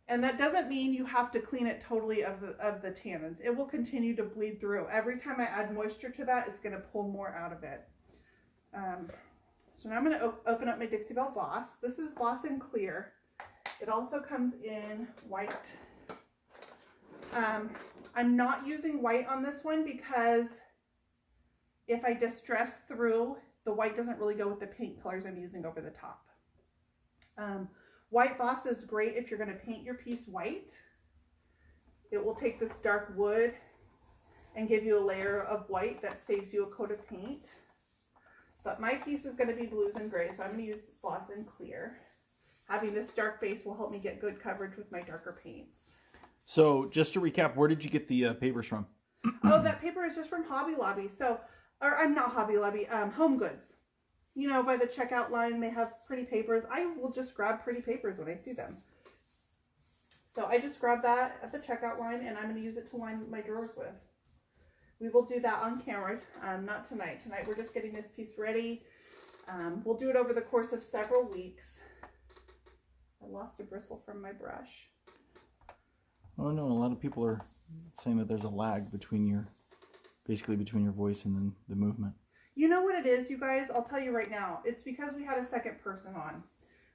And that doesn't mean you have to clean it totally of the tannins. It will continue to bleed through. Every time I add moisture to that, it's going to pull more out of it. So now I'm going to open up my Dixie Belle Boss. This is Boss in Clear. It also comes in white. I'm not using white on this one because if I distress through, the white doesn't really go with the paint colors I'm using over the top. White Boss is great if you're going to paint your piece white. It will take this dark wood and give you a layer of white that saves you a coat of paint. But my piece is going to be blues and grays, so I'm going to use Boss in Clear. Having this dark base will help me get good coverage with my darker paints. So just to recap, where did you get the papers from? Oh, that paper is just from Hobby Lobby. So, or I'm not Hobby Lobby, Home Goods. You know, by the checkout line, they have pretty papers. I will just grab pretty papers when I see them. So I just grabbed that at the checkout line, and I'm going to use it to line my drawers with. We will do that on camera, not tonight. Tonight we're just getting this piece ready. We'll do it over the course of several weeks. I lost a bristle from my brush. Oh no, a lot of people are saying that there's a lag between your, basically between your voice and then the movement. You know what it is, you guys? I'll tell you right now. It's because we had a second person on.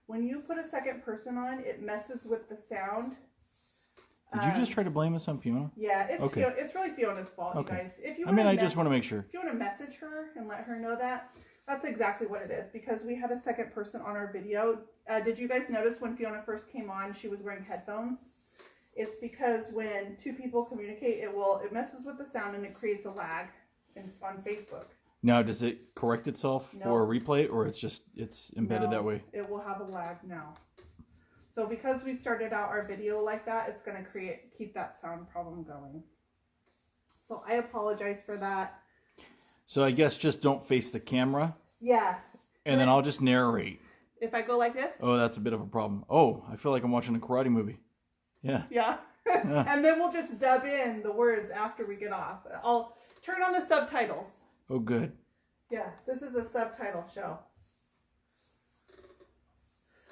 When you put a second person on, it messes with the sound. Did you just try to blame us on Fiona? Yeah, it's okay. It's really Fiona's fault, okay. you guys. If you I just want to make sure. If you want to message her and let her know that, that's exactly what it is. Because we had a second person on our video. Did you guys notice when Fiona first came on, she was wearing headphones? It's because when two people communicate, it messes with the sound and it creates a lag on Facebook. Now, does it correct itself for a replay, or it's embedded that way? It will have a lag now. So because we started out our video like that, it's going to keep that sound problem going. So I apologize for that. So I guess just don't face the camera. Yeah. And then I'll just narrate. If I go like this? Oh, that's a bit of a problem. Oh, I feel like I'm watching a karate movie. Yeah. Yeah. Yeah. And then we'll just dub in the words after we get off. I'll turn on the subtitles. Oh, good. Yeah, this is a subtitle show.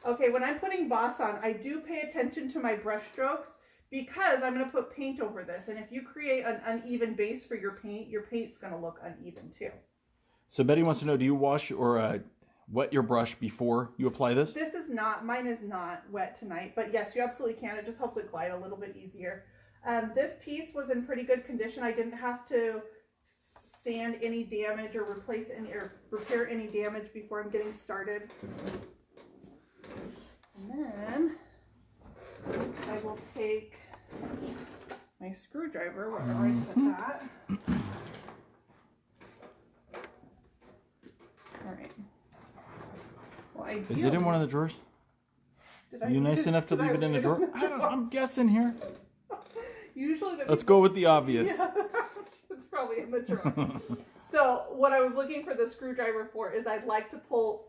Okay, when I'm putting Boss on, I do pay attention to my brush strokes because I'm going to put paint over this. And if you create an uneven base for your paint's going to look uneven too. So Betty wants to know, do you wash or wet your brush before you apply this? Mine is not wet tonight, but yes, you absolutely can. It just helps it glide a little bit easier. This piece was in pretty good condition. I didn't have to sand any damage or repair any damage before I'm getting started. And then I will take my screwdriver, wherever I put that. All right. Well, is it in one of the drawers? Are you nice enough to leave it in the drawer? I'm guessing here. Usually let's go with the obvious. Yeah, it's probably in the drawer. So what I was looking for the screwdriver for is I'd like to pull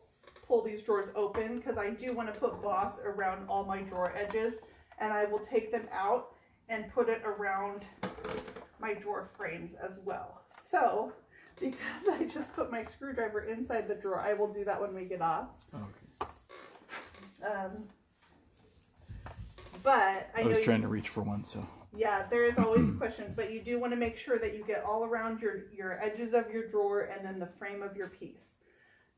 these drawers open because I do want to put Boss around all my drawer edges, and I will take them out and put it around my drawer frames as well. So because I just put my screwdriver inside the drawer, I will do that when we get off. Okay. But I was trying to reach for one, so. Yeah, there is always questions, but you do want to make sure that you get all around your edges of your drawer and then the frame of your piece.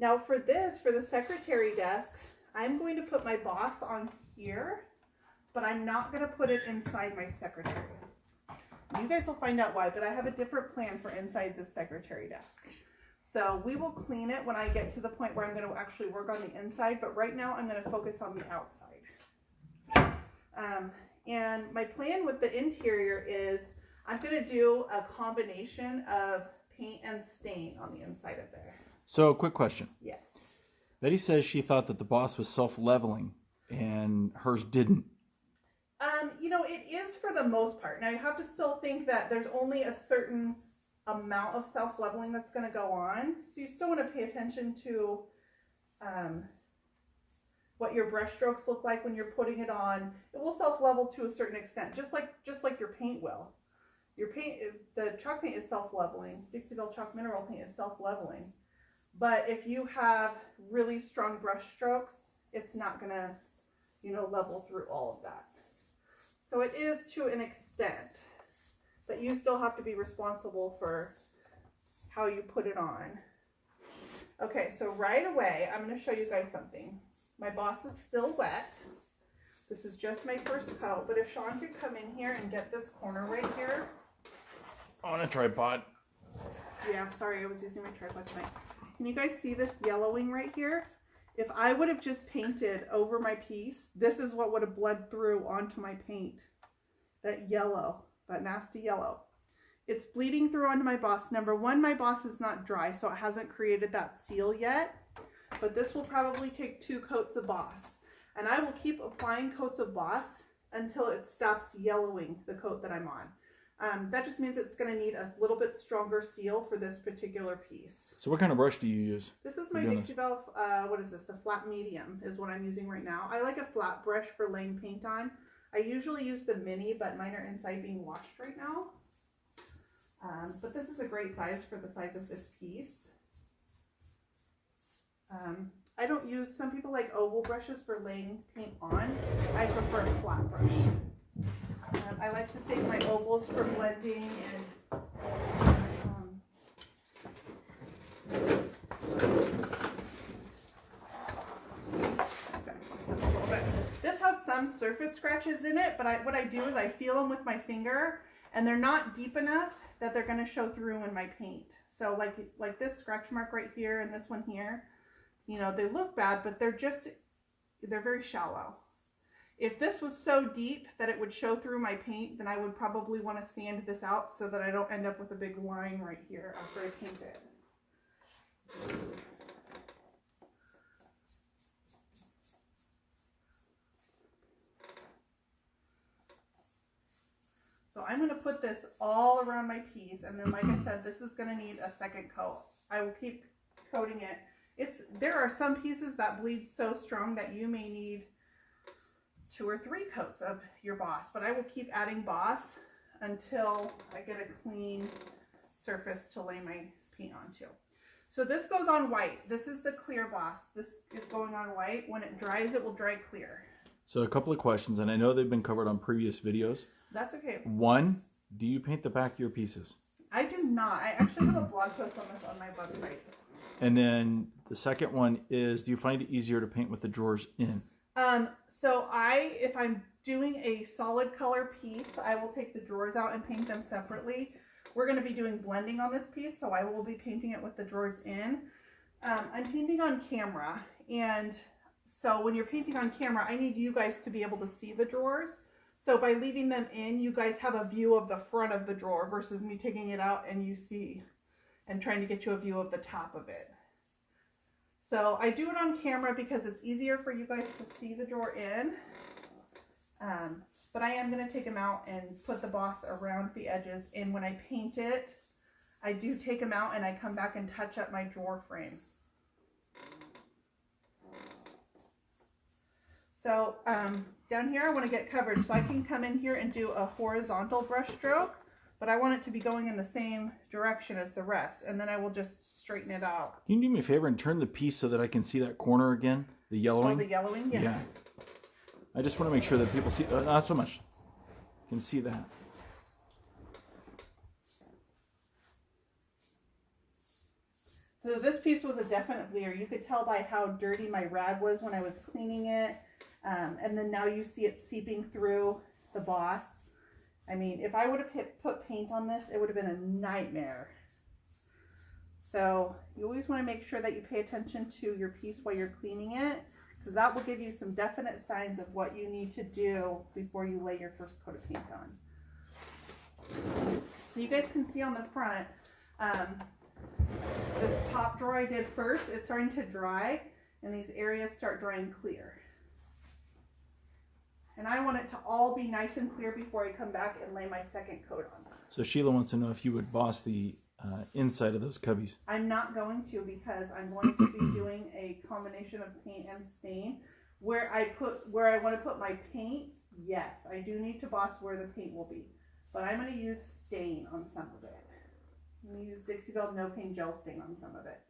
Now for the secretary desk, I'm going to put my Boss on here, but I'm not going to put it inside my secretary. You guys will find out why, but I have a different plan for inside the secretary desk. So we will clean it when I get to the point where I'm going to actually work on the inside, but right now I'm going to focus on the outside. And my plan with the interior is I'm going to do a combination of paint and stain on the inside of there. So, quick question. Yes. Betty says she thought that the Boss was self-leveling and hers didn't. You know, it is for the most part. Now, you have to still think that there's only a certain amount of self-leveling that's going to go on. So you still want to pay attention to what your brush strokes look like when you're putting it on. It will self-level to a certain extent, just like your paint will. Your paint, the chalk paint is self-leveling. Dixie Belle chalk mineral paint is self-leveling. But if you have really strong brush strokes, it's not going to, level through all of that. So it is to an extent, but you still have to be responsible for how you put it on. Okay, so right away, I'm going to show you guys something. My boss is still wet. This is just my first coat, but if Sean could come in here and get this corner right here. On a tripod. Yeah, sorry, I was using my tripod tonight. Can you guys see this yellowing right here? If I would have just painted over my piece, this is what would have bled through onto my paint. That yellow, that nasty yellow. It's bleeding through onto my boss. Number one, my boss is not dry, so it hasn't created that seal yet. But this will probably take 2 coats of boss. And I will keep applying coats of boss until it stops yellowing the coat that I'm on. That just means it's going to need a little bit stronger seal for this particular piece. So what kind of brush do you use? This is my Dixie Belle, what is this? The flat medium is what I'm using right now. I like a flat brush for laying paint on. I usually use the mini, but mine are inside being washed right now. But this is a great size for the size of this piece. I don't use, some people like oval brushes for laying paint on. I prefer a flat brush. I like to save my ovals for blending and this has some surface scratches in it, but what I do is I feel them with my finger, and they're not deep enough that they're going to show through in my paint. So like this scratch mark right here and this one here, you know, they look bad, but they're very shallow. If this was so deep that it would show through my paint, then I would probably want to sand this out so that I don't end up with a big line right here after I paint it. So I'm going to put this all around my piece, and then like I said, this is going to need a second coat. I will keep coating it. There are some pieces that bleed so strong that you may need 2 or 3 coats of your boss, but I will keep adding boss until I get a clean surface to lay my paint onto. So this goes on white. This is the clear boss. This is going on white. When it dries, it will dry clear. So a couple of questions, and I know they've been covered on previous videos. That's okay. 1, do you paint the back of your pieces? I do not. I actually have a blog post on this on my website. And then the second one is, do you find it easier to paint with the drawers in? So if I'm doing a solid color piece, I will take the drawers out and paint them separately. We're going to be doing blending on this piece, so I will be painting it with the drawers in. I'm painting on camera, and so when you're painting on camera, I need you guys to be able to see the drawers. So by leaving them in, you guys have a view of the front of the drawer versus me taking it out and you see, and trying to get you a view of the top of it. So I do it on camera because it's easier for you guys to see the drawer in. But I am going to take them out and put the boss around the edges. And when I paint it, I do take them out and I come back and touch up my drawer frame. So down here I want to get covered, so I can come in here and do a horizontal brush stroke, but I want it to be going in the same direction as the rest, and then I will just straighten it out. Can you do me a favor and turn the piece so that I can see that corner again? The yellowing? Oh, the yellowing? Yeah. Yeah. I just want to make sure that people see, not so much, can see that. So this piece was a definite bleeder. You could tell by how dirty my rag was when I was cleaning it. And then now you see it seeping through the boss. I mean, if I would have put paint on this, it would have been a nightmare. So you always want to make sure that you pay attention to your piece while you're cleaning it, because that will give you some definite signs of what you need to do before you lay your first coat of paint on. So you guys can see on the front, this top drawer I did first, it's starting to dry, and these areas start drying clear. And I want it to all be nice and clear before I come back and lay my second coat on. So Sheila wants to know if you would boss the inside of those cubbies. I'm not going to, because I'm going to be doing a combination of paint and stain. Where I want to put my paint, yes, I do need to boss where the paint will be. But I'm going to use stain on some of it. I'm going to use Dixie Belle No Paint Gel Stain on some of it.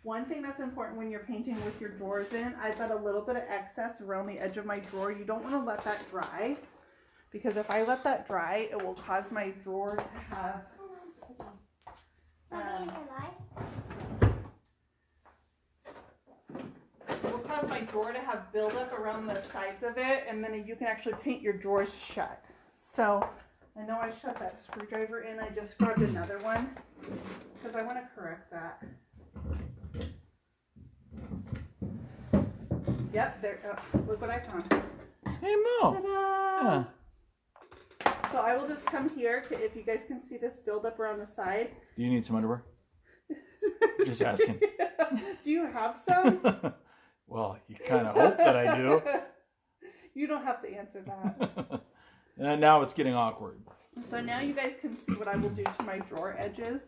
One thing that's important when you're painting with your drawers in, I've got a little bit of excess around the edge of my drawer. You don't want to let that dry, because if I let that dry, it will cause my drawer to have my drawer to have buildup around the sides of it, and then you can actually paint your drawers shut. So I know I shut that screwdriver in. I just grabbed another one because I want to correct that. Yep, there. Oh, look what I found. Hey, Mo. Ta-da! Yeah. So I will just come here, if you guys can see this buildup around the side. Do you need some underwear? Just asking. Do you have some? Well, you kind of hope that I do. You don't have to answer that. And now it's getting awkward. So now you guys can see what I will do to my drawer edges.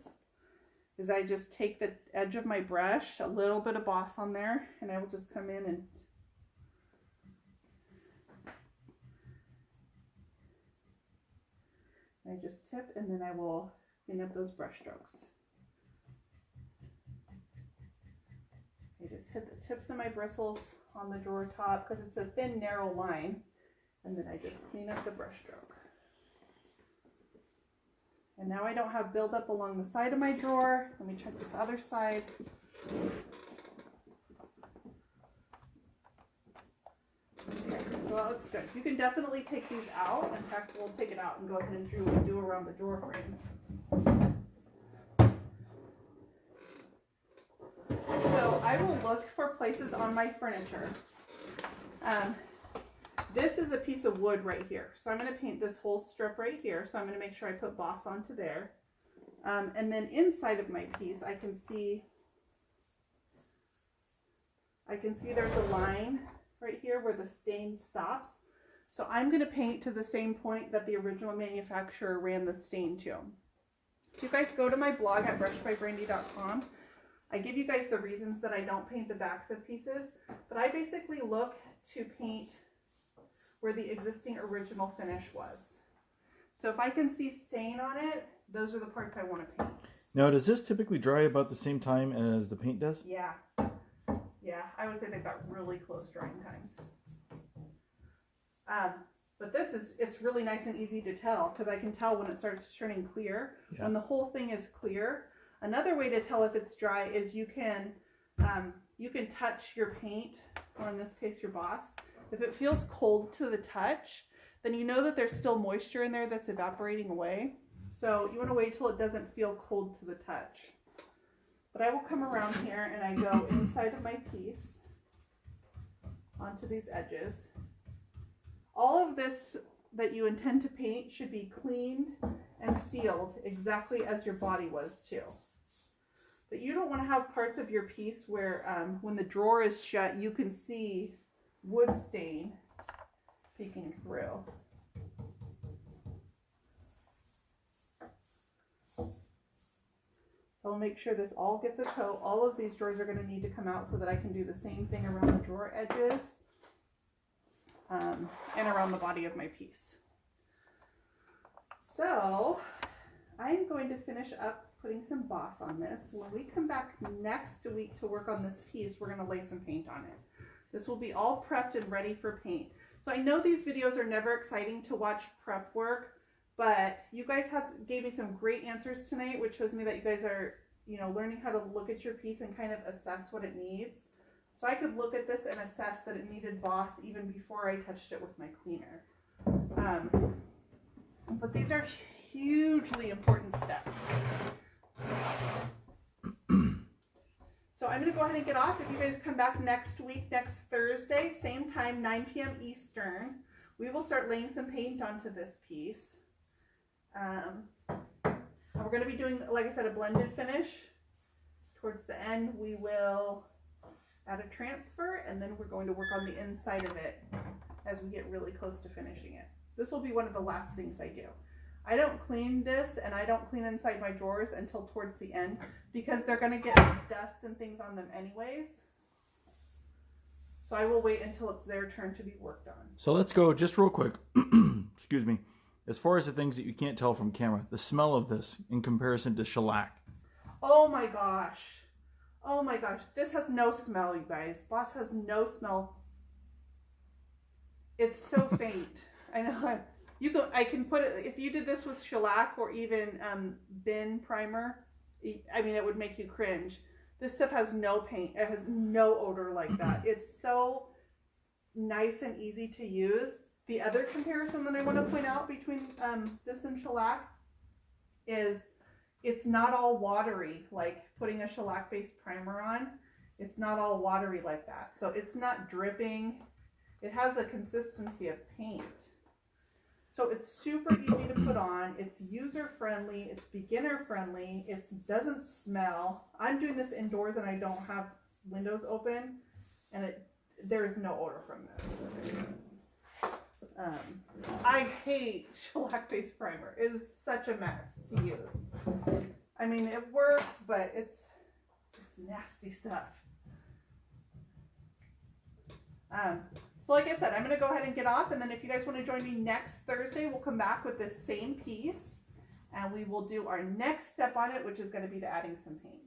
Is I just take the edge of my brush, a little bit of boss on there, and I will just come in and I just tip, and then I will clean up those brush strokes. I just hit the tips of my bristles on the drawer top because it's a thin, narrow line, and then I just clean up the brush stroke. And now I don't have buildup along the side of my drawer. Let me check this other side. Okay, so that looks good. You can definitely take these out. In fact, we'll take it out and go ahead and do around the drawer frame. So I will look for places on my furniture. This is a piece of wood right here. So I'm going to paint this whole strip right here. So I'm going to make sure I put boss onto there. And then inside of my piece, I can see there's a line right here where the stain stops. So I'm going to paint to the same point that the original manufacturer ran the stain to. If you guys go to my blog at brushbybrandy.com, I give you guys the reasons that I don't paint the backs of pieces, but I basically look to paint where the existing original finish was. So if I can see stain on it, those are the parts I want to paint. Now, does this typically dry about the same time as the paint does? Yeah. Yeah, I would say they've got really close drying times. But it's really nice and easy to tell because I can tell when it starts turning clear, when the whole thing is clear. Another way to tell if it's dry is you can touch your paint, or in this case your boss. If it feels cold to the touch, then you know that there's still moisture in there that's evaporating away. So you want to wait till it doesn't feel cold to the touch. But I will come around here and I go inside of my piece onto these edges. All of this that you intend to paint should be cleaned and sealed exactly as your body was too. But you don't want to have parts of your piece where when the drawer is shut, you can see wood stain peeking through. So I'll make sure this all gets a coat. All of these drawers are going to need to come out so that I can do the same thing around the drawer edges and around the body of my piece. So I'm going to finish up putting some boss on this. When we come back next week to work on this piece, we're going to lay some paint on it. This will be all prepped and ready for paint. So I know these videos are never exciting to watch prep work, but you guys gave me some great answers tonight, which shows me that you guys are, learning how to look at your piece and kind of assess what it needs. So I could look at this and assess that it needed boss even before I touched it with my cleaner. But these are hugely important steps. So I'm going to go ahead and get off. If you guys come back next week, next Thursday, same time, 9 p.m. Eastern, we will start laying some paint onto this piece. And we're going to be doing, like I said, a blended finish. Towards the end, we will add a transfer, and then we're going to work on the inside of it as we get really close to finishing it. This will be one of the last things I do. I don't clean this, and I don't clean inside my drawers until towards the end because they're going to get dust and things on them anyways. So I will wait until it's their turn to be worked on. So let's go just real quick. Excuse me. As far as the things that you can't tell from camera, the smell of this in comparison to shellac. Oh my gosh. Oh my gosh. This has no smell, you guys. Boss has no smell. It's so faint. I know. I can put it, if you did this with shellac or even bin primer, I mean, it would make you cringe. This stuff has no paint. It has no odor like that. It's so nice and easy to use. The other comparison that I want to point out between this and shellac is it's not all watery like putting a shellac based primer on. It's not all watery like that. So it's not dripping. It has a consistency of paint. So it's super easy to put on. It's user friendly. It's beginner friendly. It doesn't smell. I'm doing this indoors and I don't have windows open, and there is no odor from this. I hate shellac based primer. It is such a mess to use. I mean, it works, but it's nasty stuff. So like I said, I'm going to go ahead and get off, and then if you guys want to join me next Thursday, we'll come back with this same piece, and we will do our next step on it, which is going to be to adding some paint.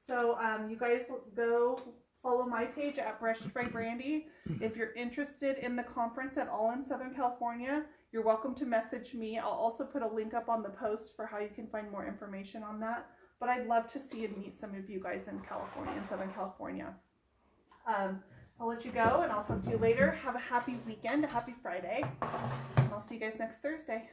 So you guys go follow my page at Brushed by Brandy. If you're interested in the conference at all in Southern California, you're welcome to message me. I'll also put a link up on the post for how you can find more information on that. But I'd love to see and meet some of you guys in California, in Southern California. I'll let you go, and I'll talk to you later. Have a happy weekend, a happy Friday. I'll see you guys next Thursday.